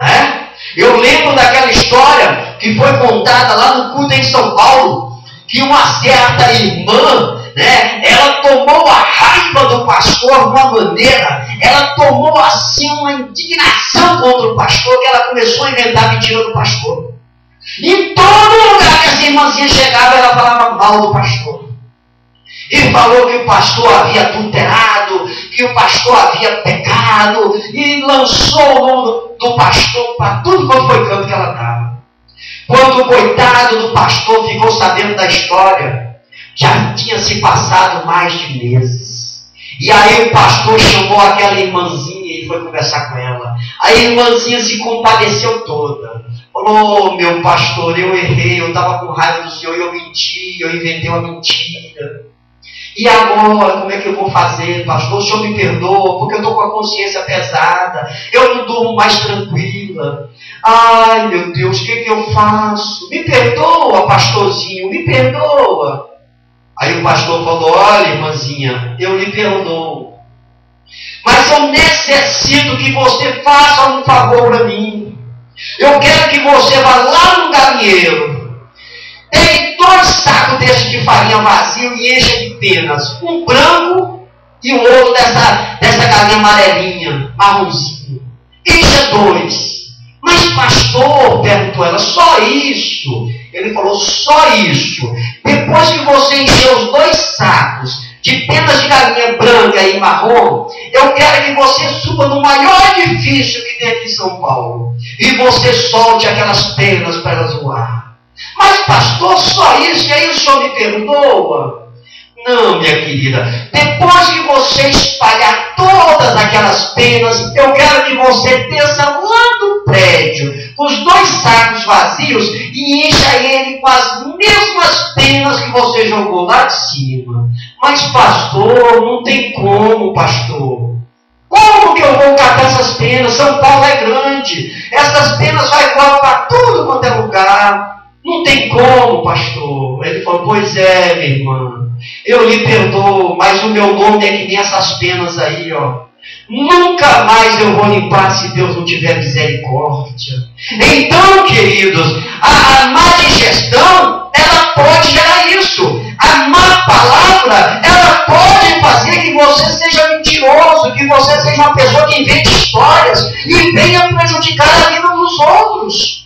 Né? Eu lembro daquela história que foi contada lá no culto em São Paulo, que uma certa irmã, né, ela tomou a raiva do pastor de uma maneira, ela tomou assim uma indignação contra o pastor, que ela começou a inventar mentira do pastor. Em todo lugar que essa irmãzinha chegava, ela falava mal do pastor. E falou que o pastor havia adulterado, que o pastor havia pecado, e lançou o nome do pastor para tudo quanto foi canto que ela dava. Quando o coitado do pastor ficou sabendo da história, já tinha se passado mais de meses. E aí o pastor chamou aquela irmãzinha e foi conversar com ela. A irmãzinha se compadeceu toda. Falou, oh, meu pastor, eu errei, eu estava com raiva do senhor, eu menti, eu inventei uma mentira. E agora, como é que eu vou fazer, pastor? O senhor me perdoa, porque eu estou com a consciência pesada, eu não durmo mais tranquila. Ai, meu Deus, o que eu faço? Me perdoa, pastorzinho, me perdoa. Aí o pastor falou, olha, irmãzinha, eu lhe perdoo. Mas eu necessito que você faça um favor para mim. Eu quero que você vá lá no galinheiro, pegue 2 sacos desses de farinha vazio e encha de penas. Um branco e o outro dessa galinha amarelinha, marronzinho. Encha 2. Mas pastor, perguntou ela, só isso? Ele falou, só isso. Depois que você encher os 2 sacos de penas de galinha branca e marrom, eu quero que você suba no maior edifício que tem aqui em São Paulo. E você solte aquelas penas para elas voar. Mas pastor, só isso? E aí o senhor me perdoa? Não, minha querida. Depois que você espalhar todas aquelas penas, eu quero que você desça lá do prédio, com os 2 sacos vazios, e encha ele com as mesmas penas que você jogou lá de cima. Mas pastor, não tem como, pastor. Como que eu vou catar essas penas? São Paulo é grande. Essas penas vai igual para tudo quanto é lugar. Não tem como, pastor. Ele falou, pois é, minha irmã. Eu lhe perdoo, mas o meu nome é que nem essas penas aí, ó. Nunca mais eu vou limpar se Deus não tiver misericórdia. Então, queridos, a má digestão, ela pode gerar isso. A má palavra, ela pode fazer que você seja mentiroso, que você seja uma pessoa que invente histórias e venha prejudicar a vida dos outros.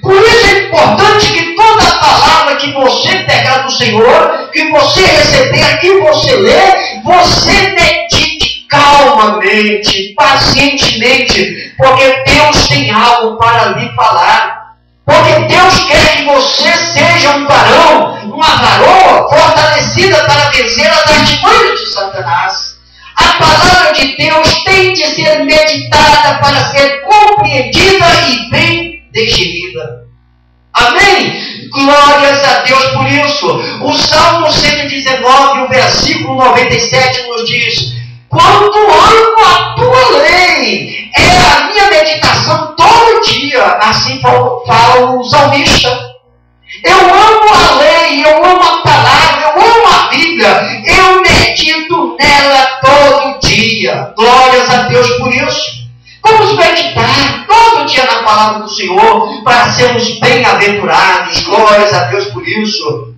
Por isso é importante que toda a palavra que você pegar do Senhor, que você receber, que você ler, você medite calmamente, pacientemente, porque Deus tem algo para lhe falar. Porque Deus quer que você seja um varão, uma varoa fortalecida para vencer as artimanhas de Satanás. A palavra de Deus tem de ser meditada para ser compreendida e bem digerida. Amém? Glórias a Deus por isso. O Salmo 119, o versículo 97 nos diz: quanto amo a tua lei, é a minha meditação todo dia. Assim fala o salmista. Eu amo a lei, eu amo a palavra, eu amo a Bíblia. Eu medito nela todo dia. dia. Glórias a Deus por isso. Vamos meditar todo dia na palavra do Senhor para sermos bem-aventurados. Glórias a Deus por isso.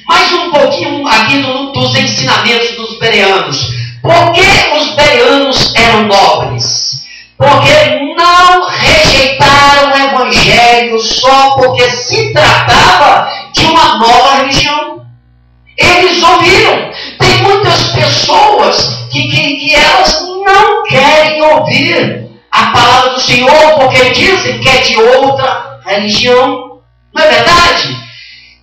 Mais um pouquinho aqui dos ensinamentos dos bereanos. Por que os bereanos eram nobres? Porque não rejeitaram o Evangelho só porque se tratava de uma nova religião. Eles ouviram. Tem muitas pessoas que elas não querem ouvir a palavra do Senhor porque dizem que é de outra religião. Não é verdade?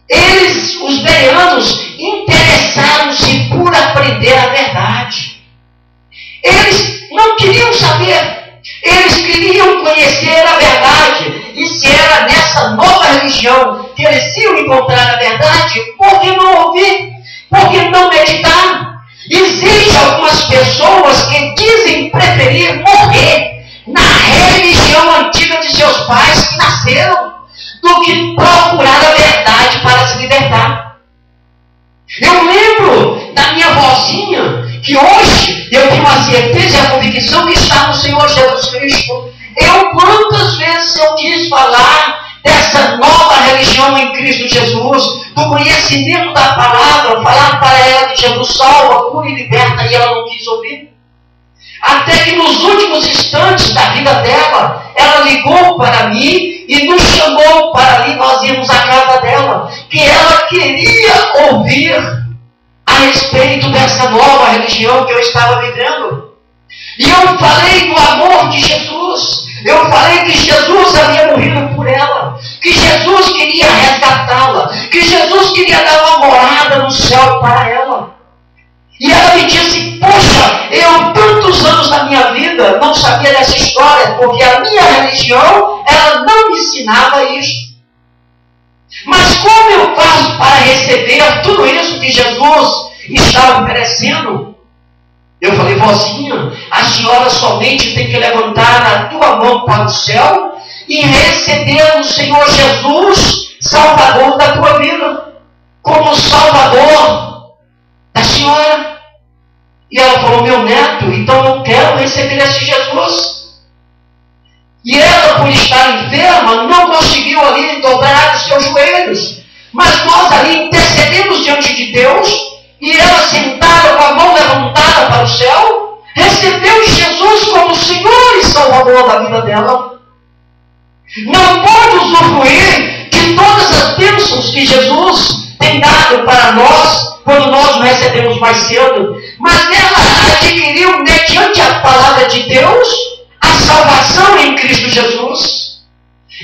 Eles, os bereanos, interessaram-se por aprender a verdade. Eles não queriam saber. Eles queriam conhecer a verdade. E se era nessa nova religião que eles iam encontrar a verdade, por que não ouvir? Por que não meditar? Existem algumas pessoas que dizem preferir morrer na religião antiga de seus pais que nasceram, do que procurar a verdade para se libertar. Eu lembro da minha vozinha, que hoje eu tenho a certeza e a convicção que está no Senhor Jesus Cristo. Quantas vezes eu quis falar dessa nova religião em Cristo Jesus, do conhecimento da palavra, falar para ela que Jesus salva, cura e liberta, e ela não quis ouvir. Até que nos últimos instantes da vida dela, ela ligou para mim e nos chamou para ali, nós íamos à casa dela, que ela queria ouvir a respeito dessa nova religião que eu estava vivendo. E eu falei do amor de Jesus. Eu falei que Jesus havia morrido por ela, que Jesus queria resgatá-la, que Jesus queria dar uma morada no céu para ela. E ela me disse, poxa, eu tantos anos da minha vida não sabia dessa história, porque a minha religião, ela não me ensinava isso. Mas como eu faço para receber tudo isso que Jesus está oferecendo? Eu falei, vozinha, a senhora somente tem que levantar a tua mão para o céu e receber o Senhor Jesus, Salvador da tua vida, como Salvador da senhora. E ela falou, meu neto, então eu quero receber esse Jesus. E ela, por estar enferma, não conseguiu ali dobrar os seus joelhos. Mas nós ali intercedemos diante de Deus, e ela sentada com a mão levantada para o céu, recebeu Jesus como Senhor e Salvador da vida dela. Não pode usufruir de todas as bênçãos que Jesus tem dado para nós, quando nós o recebemos mais cedo, mas ela adquiriu, mediante a palavra de Deus, a salvação em Cristo Jesus.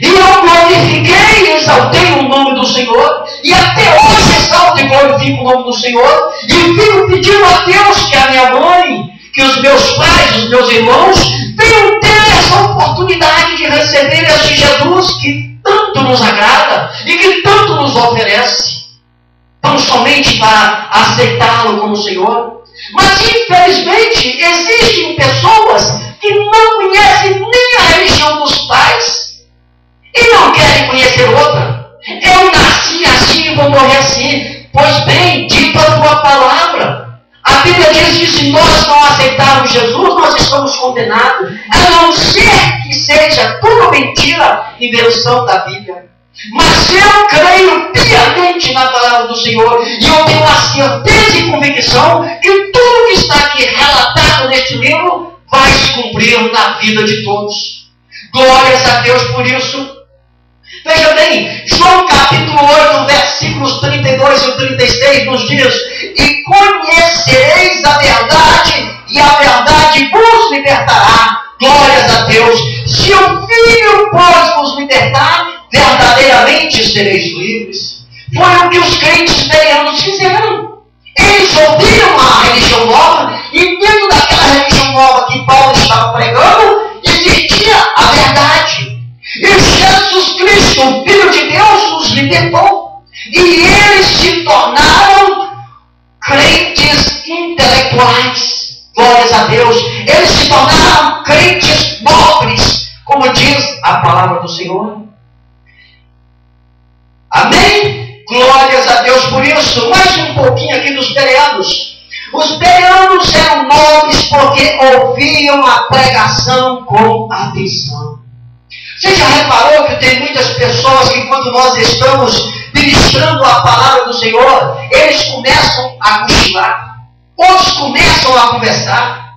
E eu glorifiquei e exaltei o nome do Senhor, e até hoje exalto e glorifico o nome do Senhor, e fico pedindo a Deus que a minha mãe, que os meus pais, os meus irmãos, venham ter essa oportunidade de receber esse Jesus que tanto nos agrada e que tanto nos oferece, tão somente para aceitá-lo como Senhor. Mas infelizmente existem pessoas que não conhecem nem a religião dos pais e não querem conhecer outra. Eu nasci assim e vou morrer assim. Pois bem, dita a tua palavra. A Bíblia diz que se nós não aceitarmos Jesus, nós estamos condenados, a não ser que seja tudo mentira, invenção da Bíblia. Mas eu creio piamente na palavra do Senhor, e eu tenho a certeza e convicção que tudo que está aqui relatado neste livro vai se cumprir na vida de todos. Glórias a Deus por isso. Veja bem, João capítulo 8, versículos 32 e 36 nos diz: e conhecereis a verdade, e a verdade vos libertará. Glórias a Deus. Se o Filho pode vos libertar, verdadeiramente sereis livres. Foi o que os crentes bereanos fizeram. Eles ouviram a religião nova, e dentro daquela religião nova que Paulo estava pregando, existia a verdade. E Jesus Cristo, o Filho de Deus, os libertou. E eles se tornaram crentes intelectuais. Glórias a Deus. Eles se tornaram crentes nobres, como diz a palavra do Senhor. Amém? Glórias a Deus por isso. Mais um pouquinho aqui dos bereanos. Os bereanos eram nobres porque ouviam a pregação com atenção. Você já reparou que tem muitas pessoas que quando nós estamos ministrando a palavra do Senhor, eles começam a cochilar, outros começam a conversar,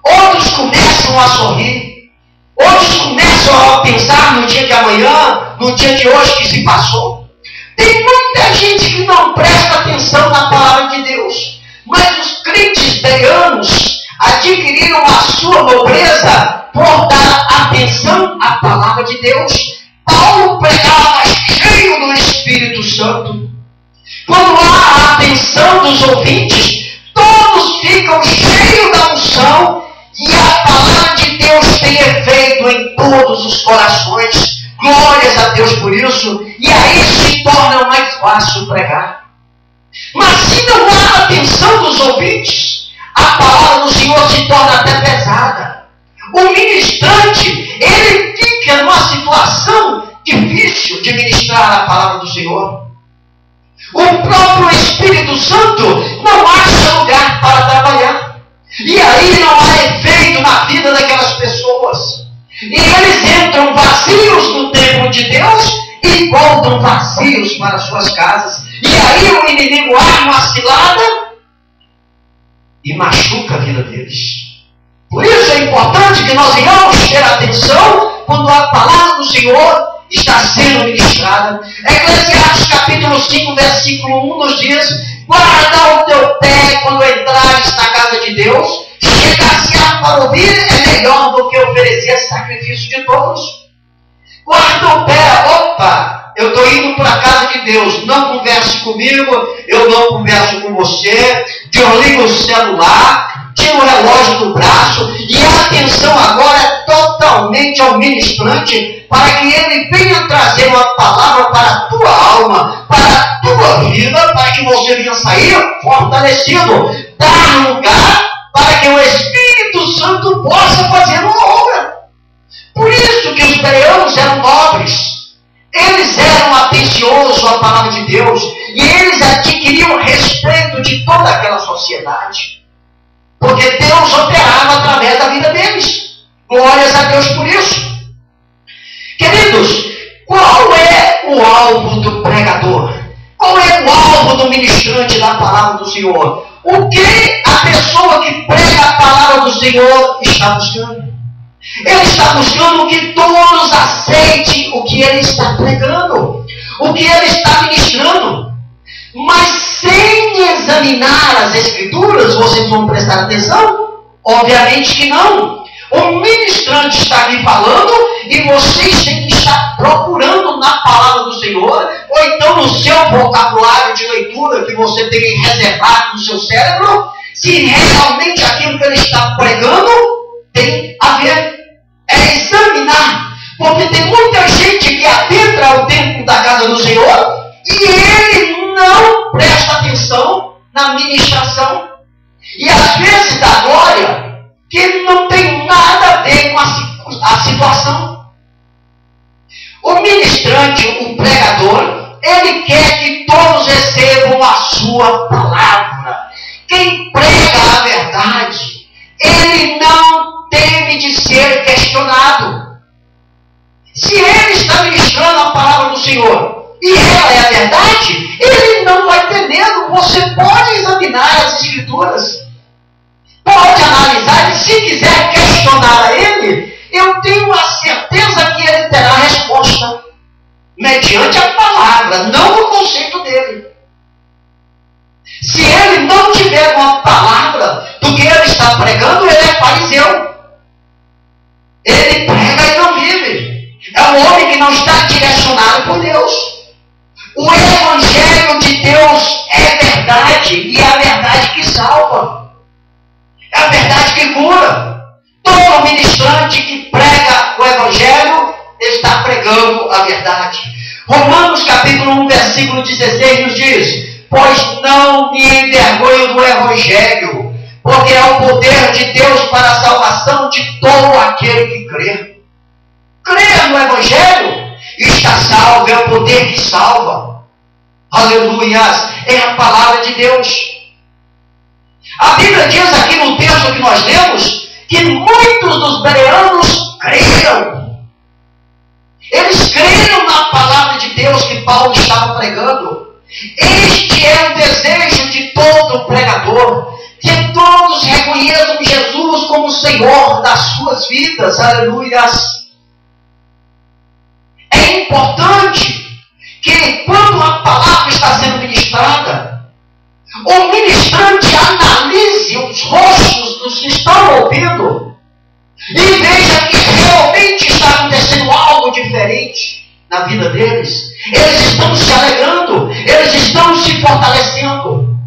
outros começam a sorrir, outros começam a pensar no dia de amanhã, no dia de hoje que se passou. Tem muita gente que não presta atenção na palavra de Deus, mas os crentes bereanos adquiriram a sua nobreza por dar atenção à palavra de Deus. Paulo pregava cheio do Espírito Santo. Quando há a atenção dos ouvintes, todos ficam cheios da unção e a palavra de Deus tem efeito em todos os corações. Glórias a Deus por isso. E aí se torna mais fácil pregar. Mas se não há atenção dos ouvintes, a palavra do Senhor se torna até pesada. O ministrante, ele fica numa situação difícil de ministrar a palavra do Senhor. O próprio Espírito Santo não acha lugar para trabalhar. E aí não há efeito na vida daquelas pessoas. E eles entram vazios no templo de Deus e voltam vazios para suas casas. E aí o inimigo arma a cilada e machuca a vida deles. Por isso é importante que nós venhamos ter atenção quando a palavra do Senhor está sendo ministrada. Eclesiastes capítulo 5, versículo 1 nos diz: guarda o teu pé quando entrares na casa de Deus. Chegar-se para ouvir é melhor do que oferecer sacrifício de todos. Guarda o pé. Opa, eu estou indo para a casa de Deus. Não converse comigo, eu não converso com você. Desliga o celular, tira o relógio do braço. E a atenção agora é totalmente ao ministrante, para que ele venha trazer uma palavra para a tua alma, para a tua vida, para que você venha sair fortalecido. Dar lugar para que o Espírito Santo possa fazer uma obra. Por isso que os bereanos eram nobres. Eles eram atenciosos à palavra de Deus. E eles adquiriam o respeito de toda aquela sociedade. Porque Deus operava através da vida deles. Glórias a Deus por isso. Queridos, qual é o alvo do pregador? Qual é o alvo do ministrante da palavra do Senhor? O que a pessoa que prega a palavra do Senhor está buscando? Ele está buscando que todos aceitem o que ele está pregando, o que ele está ministrando. Mas sem examinar as Escrituras, vocês vão prestar atenção? Obviamente que não. O ministrante está aqui falando e vocês têm que estar procurando na palavra do Senhor, ou então no seu vocabulário de leitura que você tem reservado no seu cérebro, se realmente aquilo que ele está pregando tem a ver. É examinar. Porque tem muita gente que adentra ao templo da casa do Senhor e ele não presta atenção na ministração. E às vezes dá glória que não tem nada a ver com a situação. O ministrante, o pregador, ele quer que todos recebam a sua palavra. Quem prega a verdade, ele não teme de ser questionado. Se ele está ministrando a palavra do Senhor e ela é a verdade, ele não vai ter medo. Você pode examinar as Escrituras, pode analisar, e se quiser questionar a ele, eu tenho a certeza que ele terá resposta mediante a palavra, não o conceito dele. Se ele não tiver uma palavra do que ele está pregando, ele é fariseu. Ele prega e não vive. É um homem que não está direcionado por Deus. O Evangelho de Deus é verdade, e é a verdade que salva. É a verdade que cura. Todo ministrante que prega o Evangelho está pregando a verdade. Romanos capítulo 1, versículo 16 nos diz: pois não me envergonho do Evangelho, porque é o poder de Deus para a salvação de todo aquele que crê. Crer no Evangelho e está salvo, é o poder que salva. Aleluias, é a palavra de Deus. A Bíblia diz aqui no texto que nós lemos que muitos dos bereanos creram. Eles creram na palavra de Deus que Paulo estava pregando. Este é o desejo de todo pregador, que todos reconheçam Jesus como Senhor das suas vidas. Aleluias. É importante que quando a palavra está sendo ministrada, o ministrante analise os rostos dos que estão ouvindo e veja que realmente está acontecendo algo diferente na vida deles. Eles estão se alegrando, eles estão se fortalecendo.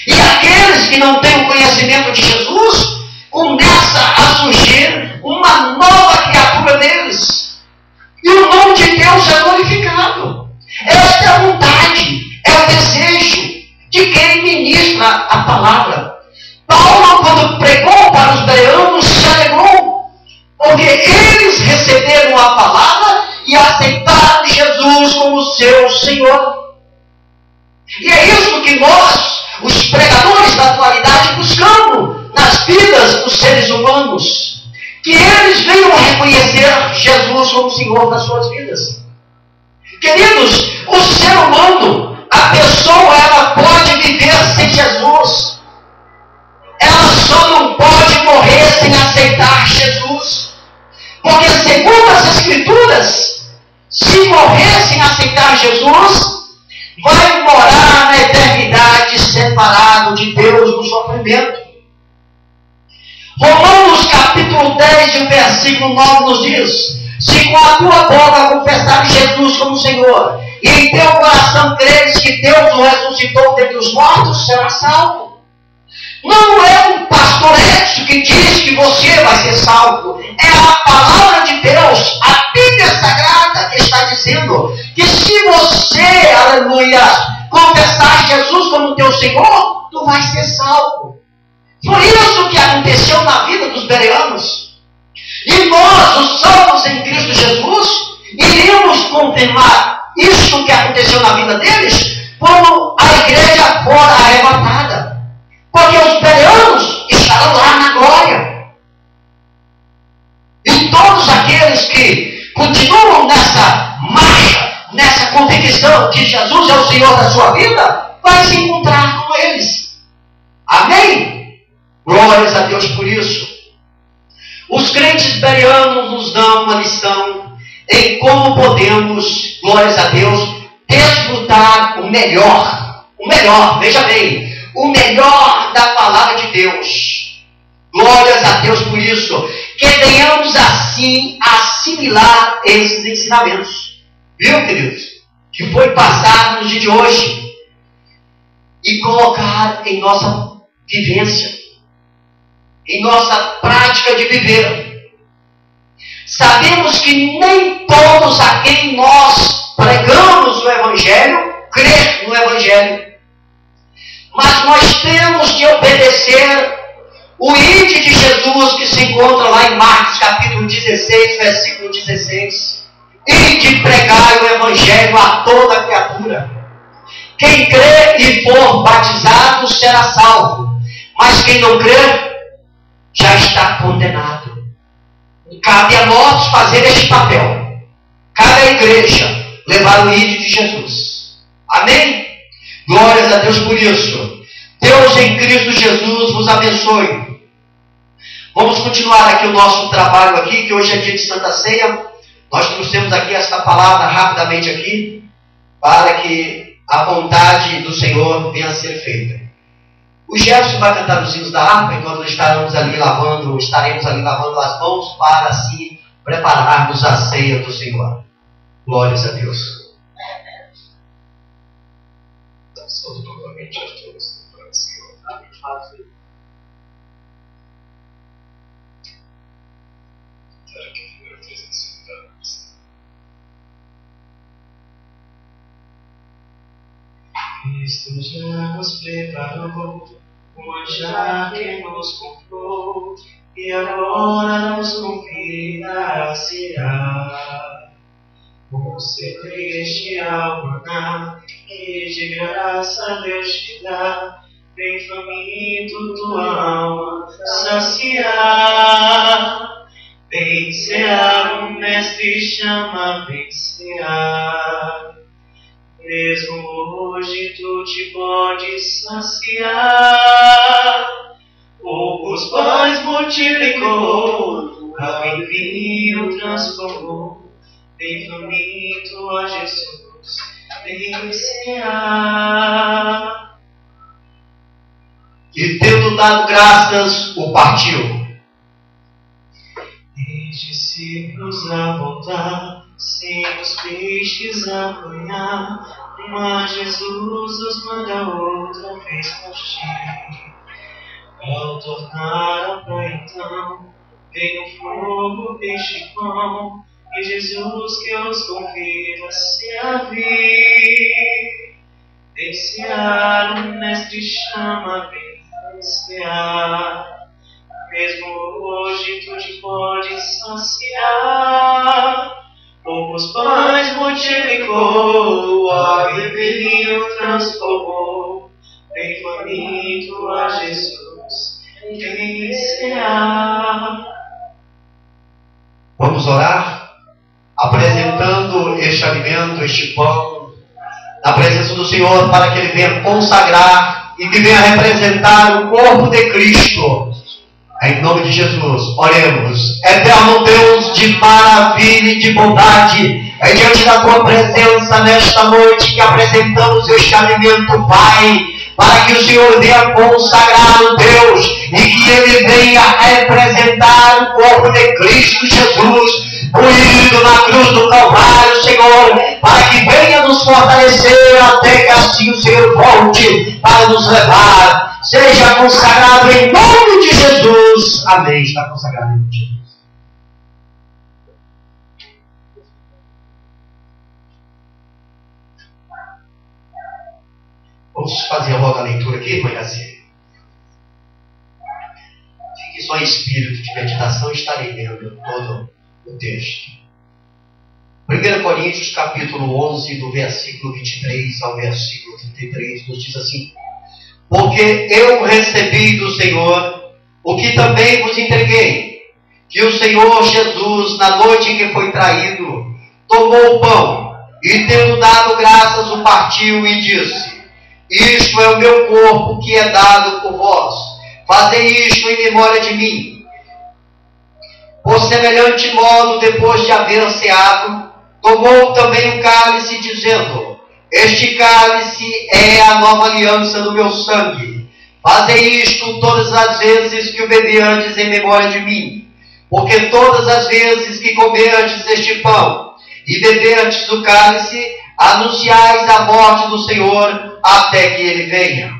E aqueles que não têm o conhecimento de Jesus, começa a surgir uma nova criatura neles. E o nome de Deus é glorificado. Esta é a vontade, é o desejo de quem ministra a palavra. Paulo, quando pregou para os bereanos, se alegrou, porque eles receberam a palavra e aceitaram Jesus como seu Senhor. E é isso que nós, os pregadores da atualidade, buscamos nas vidas dos seres humanos. Que eles venham a reconhecer Jesus como Senhor das suas vidas. Queridos, o ser humano, a pessoa, ela pode viver sem Jesus. Ela só não pode morrer sem aceitar Jesus. Porque segundo as Escrituras, se morrer sem aceitar Jesus, vai morar na eternidade separado de Deus no sofrimento. Romanos capítulo 10, o versículo 9 nos diz: se com a tua boca confessares Jesus como Senhor, e em teu coração creres que Deus o ressuscitou dentre os mortos, será salvo. Não é um pastor Edson que diz que você vai ser salvo. É a palavra de Deus, a Bíblia Sagrada, que está dizendo que se você, aleluia, confessar Jesus como teu Senhor, tu vais ser salvo. Foi isso que aconteceu na vida dos bereanos. E nós, os salvos em Cristo Jesus, iremos confirmar isso que aconteceu na vida deles quando a igreja for arrebatada. Porque os bereanos estarão lá na glória. E todos aqueles que continuam nessa marcha, nessa convicção que Jesus é o Senhor da sua vida, vai se encontrar com eles. Amém? Glórias a Deus por isso. Os crentes bereanos nos dão uma lição em como podemos, glórias a Deus, desfrutar o melhor, veja bem, o melhor da palavra de Deus. Glórias a Deus por isso. Que venhamos assim assimilar esses ensinamentos. Viu, queridos? Que foi passado no dia de hoje. E colocar em nossa vivência, em nossa prática de viver. Sabemos que nem todos a quem nós pregamos o Evangelho crê no Evangelho. Mas nós temos que obedecer o ide de Jesus que se encontra lá em Marcos capítulo 16, versículo 16. Ide pregai o Evangelho a toda criatura. Quem crê e for batizado será salvo. Mas quem não crê já está condenado. Cabe a nós fazer este papel. Cabe à igreja levar o ide de Jesus. Amém? Glórias a Deus por isso. Deus em Cristo Jesus vos abençoe. Vamos continuar aqui o nosso trabalho aqui, que hoje é dia de Santa Ceia. Nós trouxemos aqui esta palavra rapidamente aqui, para que a vontade do Senhor venha a ser feita. O Jefferson vai cantar os hinos da harpa enquanto nós estaremos ali lavando as mãos para assim prepararmos a ceia do Senhor. Glórias a Deus. Saúde novamente a todos para o Senhor. Quero que primeiro fez esse lugar. Cristo já nos preparou, o manjar que nos comprou, e agora nos convida a cear. Concedeste ao maná, que de graça Deus te dá, vem faminto tua alma saciar. Vem cear, o Mestre chama, vem cear. Mesmo hoje tu te podes saciar. Poucos pães multiplicou, água em vinho transformou. Vem faminto a Jesus, vem cear. E tendo dado graças, o partiu. E discípulos a voltar, sem os peixes apanhar, mas Jesus os manda outra vez partir. Ao tornar a praia então, vem o fogo, peixe e pão, e Jesus que os convida a se abrir. Vem cear, o Mestre chama, vem cear. Mesmo hoje tu te podes saciar. Poucos pães multiplicou, água e vinho transformou. Vem faminto a Jesus, vem cear. Vamos orar? Apresentando este alimento, este pão, na presença do Senhor, para que Ele venha consagrar e que venha representar o corpo de Cristo. Em nome de Jesus, oremos. Eterno Deus de maravilha e de bondade, é diante da Tua presença nesta noite que apresentamos este alimento, Pai, para que o Senhor venha consagrar o Deus e que Ele venha representar o corpo de Cristo Jesus, moído na cruz do Calvário, Senhor, para que venha nos fortalecer até que assim o Senhor volte para nos levar. Seja consagrado em nome de Jesus. Amém. Está consagrado em nome de Jesus. Vamos fazer logo a leitura aqui, irmã Yacinha. Fique só em espírito de meditação, estarei lendo todo o texto. 1 Coríntios capítulo 11, do versículo 23 ao versículo 33, nos diz assim: porque eu recebi do Senhor o que também vos entreguei, que o Senhor Jesus, na noite em que foi traído, tomou o pão e, tendo dado graças, o partiu e disse: isto é o meu corpo que é dado por vós, fazei isto em memória de mim. Por semelhante modo, depois de haver ceado, tomou também o cálice, dizendo: este cálice é a nova aliança do meu sangue. Fazei isto todas as vezes que o beberdes em memória de mim. Porque todas as vezes que comerdes este pão e beberdes o cálice, anunciais a morte do Senhor até que Ele venha.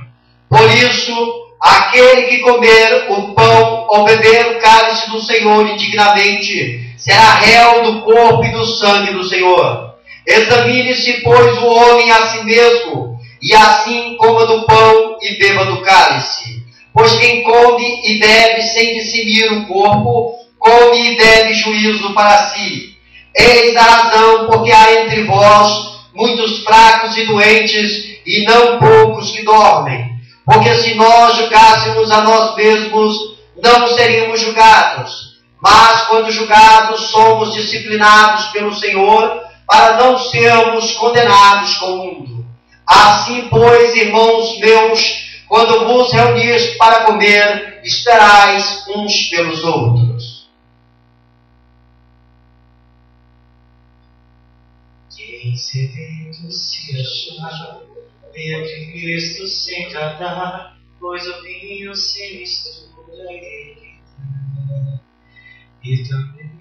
Por isso, aquele que comer o pão ou beber o cálice do Senhor indignamente, será réu do corpo e do sangue do Senhor. Examine-se, pois, o homem a si mesmo, e assim coma do pão e beba do cálice. Pois quem come e bebe sem discernir o corpo, come e bebe juízo para si. Eis a razão porque há entre vós muitos fracos e doentes, e não poucos que dormem. Porque se nós julgássemos a nós mesmos, não seríamos julgados. Mas quando julgados, somos disciplinados pelo Senhor, para não sermos condenados com o mundo. Assim, pois, irmãos meus, quando vos reunis para comer, esperais uns pelos outros. Quem sedento se achar, venha Cristo sem tardar, pois o vinho se mistura ele. E também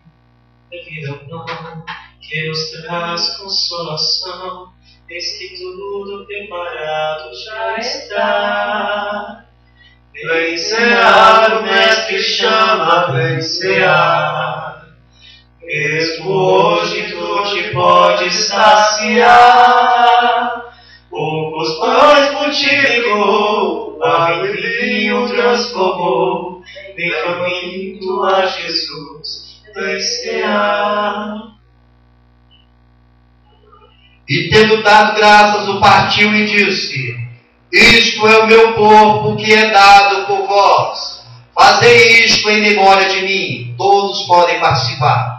a vida ao pão, que nos traz consolação, eis que tudo preparado já está. Vem cear, o Mestre chama, vem cear. Mesmo hoje tu te podes saciar. Poucos pães multiplicou, água e vinho transformou. Vem faminto a Jesus, vem cear. E tendo dado graças, o partiu e disse: Isto é o meu corpo que é dado por vós. Fazei isto em memória de mim. Todos podem participar.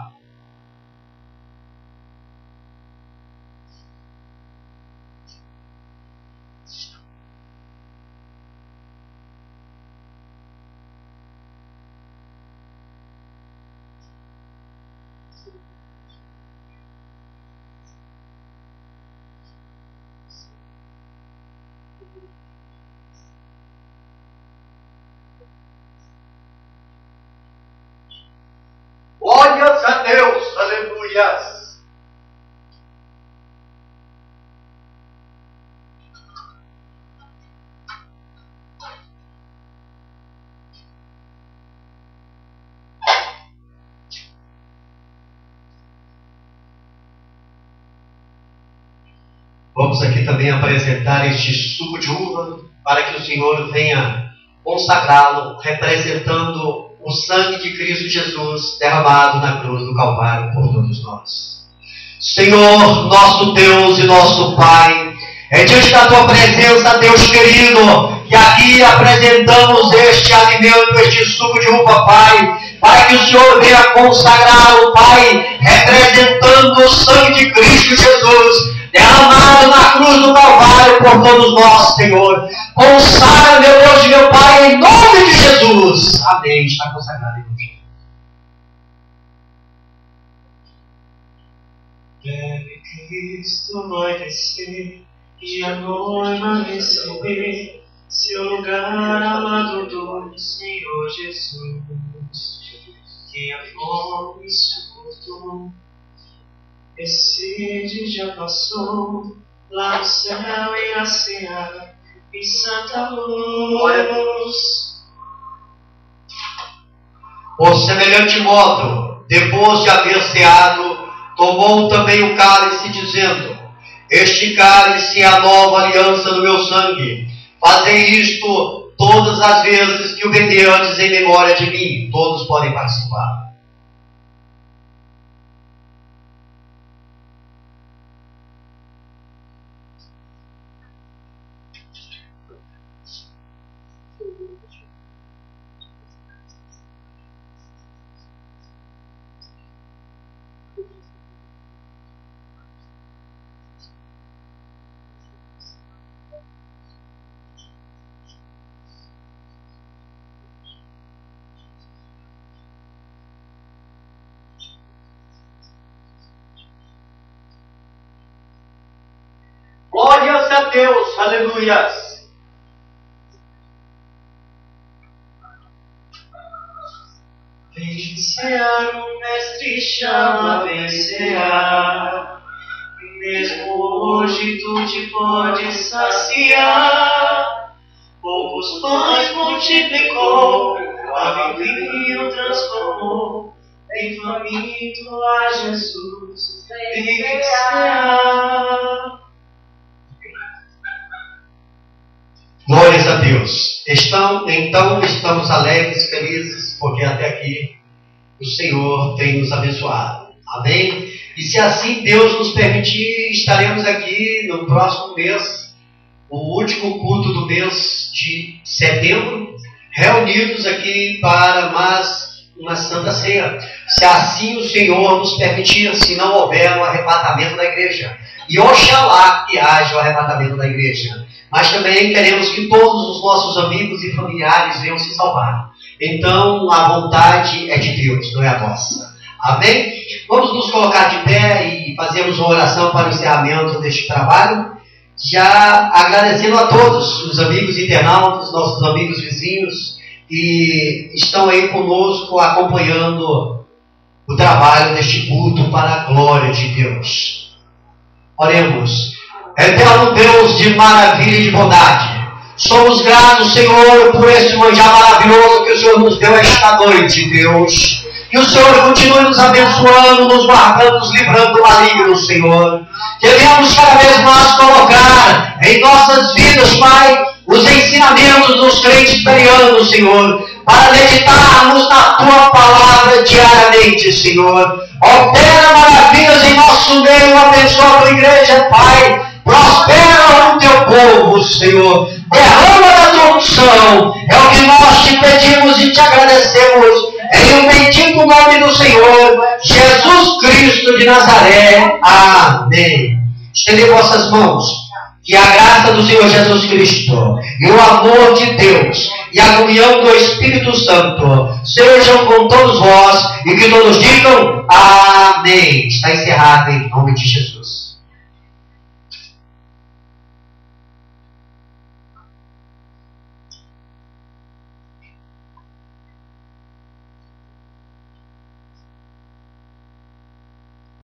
Glórias a Deus, aleluias. Vamos aqui também apresentar este suco de uva para que o Senhor venha consagrá-lo, representando o sangue de Cristo Jesus derramado na cruz do Calvário por todos nós. Senhor, nosso Deus e nosso Pai, é diante da Tua presença, Deus querido, que aqui apresentamos este alimento, este suco de uva, Pai, para que o Senhor venha consagrar-o, Pai, representando o sangue de Cristo Jesus, derramado na cruz do Calvário por todos nós, Senhor. Consagra, meu Deus e meu Pai, em nome de Jesus. Amém. Está consagrado, irmão. Breve Cristo vai descer e a noiva receber seu lugar amado do Senhor Jesus. Que a fome suportou, esse dia já passou, lá no céu e a ceia em santa luz. Por semelhante modo, depois de haver ceado, tomou também o cálice, dizendo: este cálice é a nova aliança do meu sangue. Fazei isto todas as vezes que o beberdes em memória de mim. Todos podem participar. Glórias a Deus, aleluias. Vencear o mestre chama a vencear. Mesmo hoje tu te podes saciar. Poucos pães multiplicou, água em vinho transformou. Em faminto a Jesus vencear. Glórias a Deus. Então estamos alegres, felizes, porque até aqui o Senhor tem nos abençoado. Amém? E se assim Deus nos permitir, estaremos aqui no próximo mês, o último culto do mês de setembro, reunidos aqui para mais uma Santa Ceia. Se assim o Senhor nos permitir, se não houver o arrebatamento da igreja. E oxalá que haja o arrebatamento da igreja. Mas também queremos que todos os nossos amigos e familiares venham se salvar. Então, a vontade é de Deus, não é a nossa. Amém? Vamos nos colocar de pé e fazermos uma oração para o encerramento deste trabalho. Já agradecendo a todos os amigos internautas, nossos amigos vizinhos, que estão aí conosco acompanhando o trabalho deste culto para a glória de Deus. Oremos. Eterno Deus de maravilha e de bondade, somos gratos, Senhor, por esse manjar maravilhoso que o Senhor nos deu esta noite, Deus. Que o Senhor continue nos abençoando, nos guardando, nos livrando do maligno, Senhor. Queremos cada vez mais colocar em nossas vidas, Pai, os ensinamentos dos crentes perianos, Senhor, para meditarmos na Tua palavra diariamente, Senhor. Opera maravilhas em nosso meio, abençoa a Tua igreja, Pai. Prospera o Teu povo, Senhor. derrama da tua unção. É o que nós te pedimos e te agradecemos. Em o bendito nome do Senhor, Jesus Cristo de Nazaré. Amém. Estendei vossas mãos. Que a graça do Senhor Jesus Cristo e o amor de Deus e a comunhão do Espírito Santo sejam com todos vós e que todos digam amém. Está encerrado em nome de Jesus.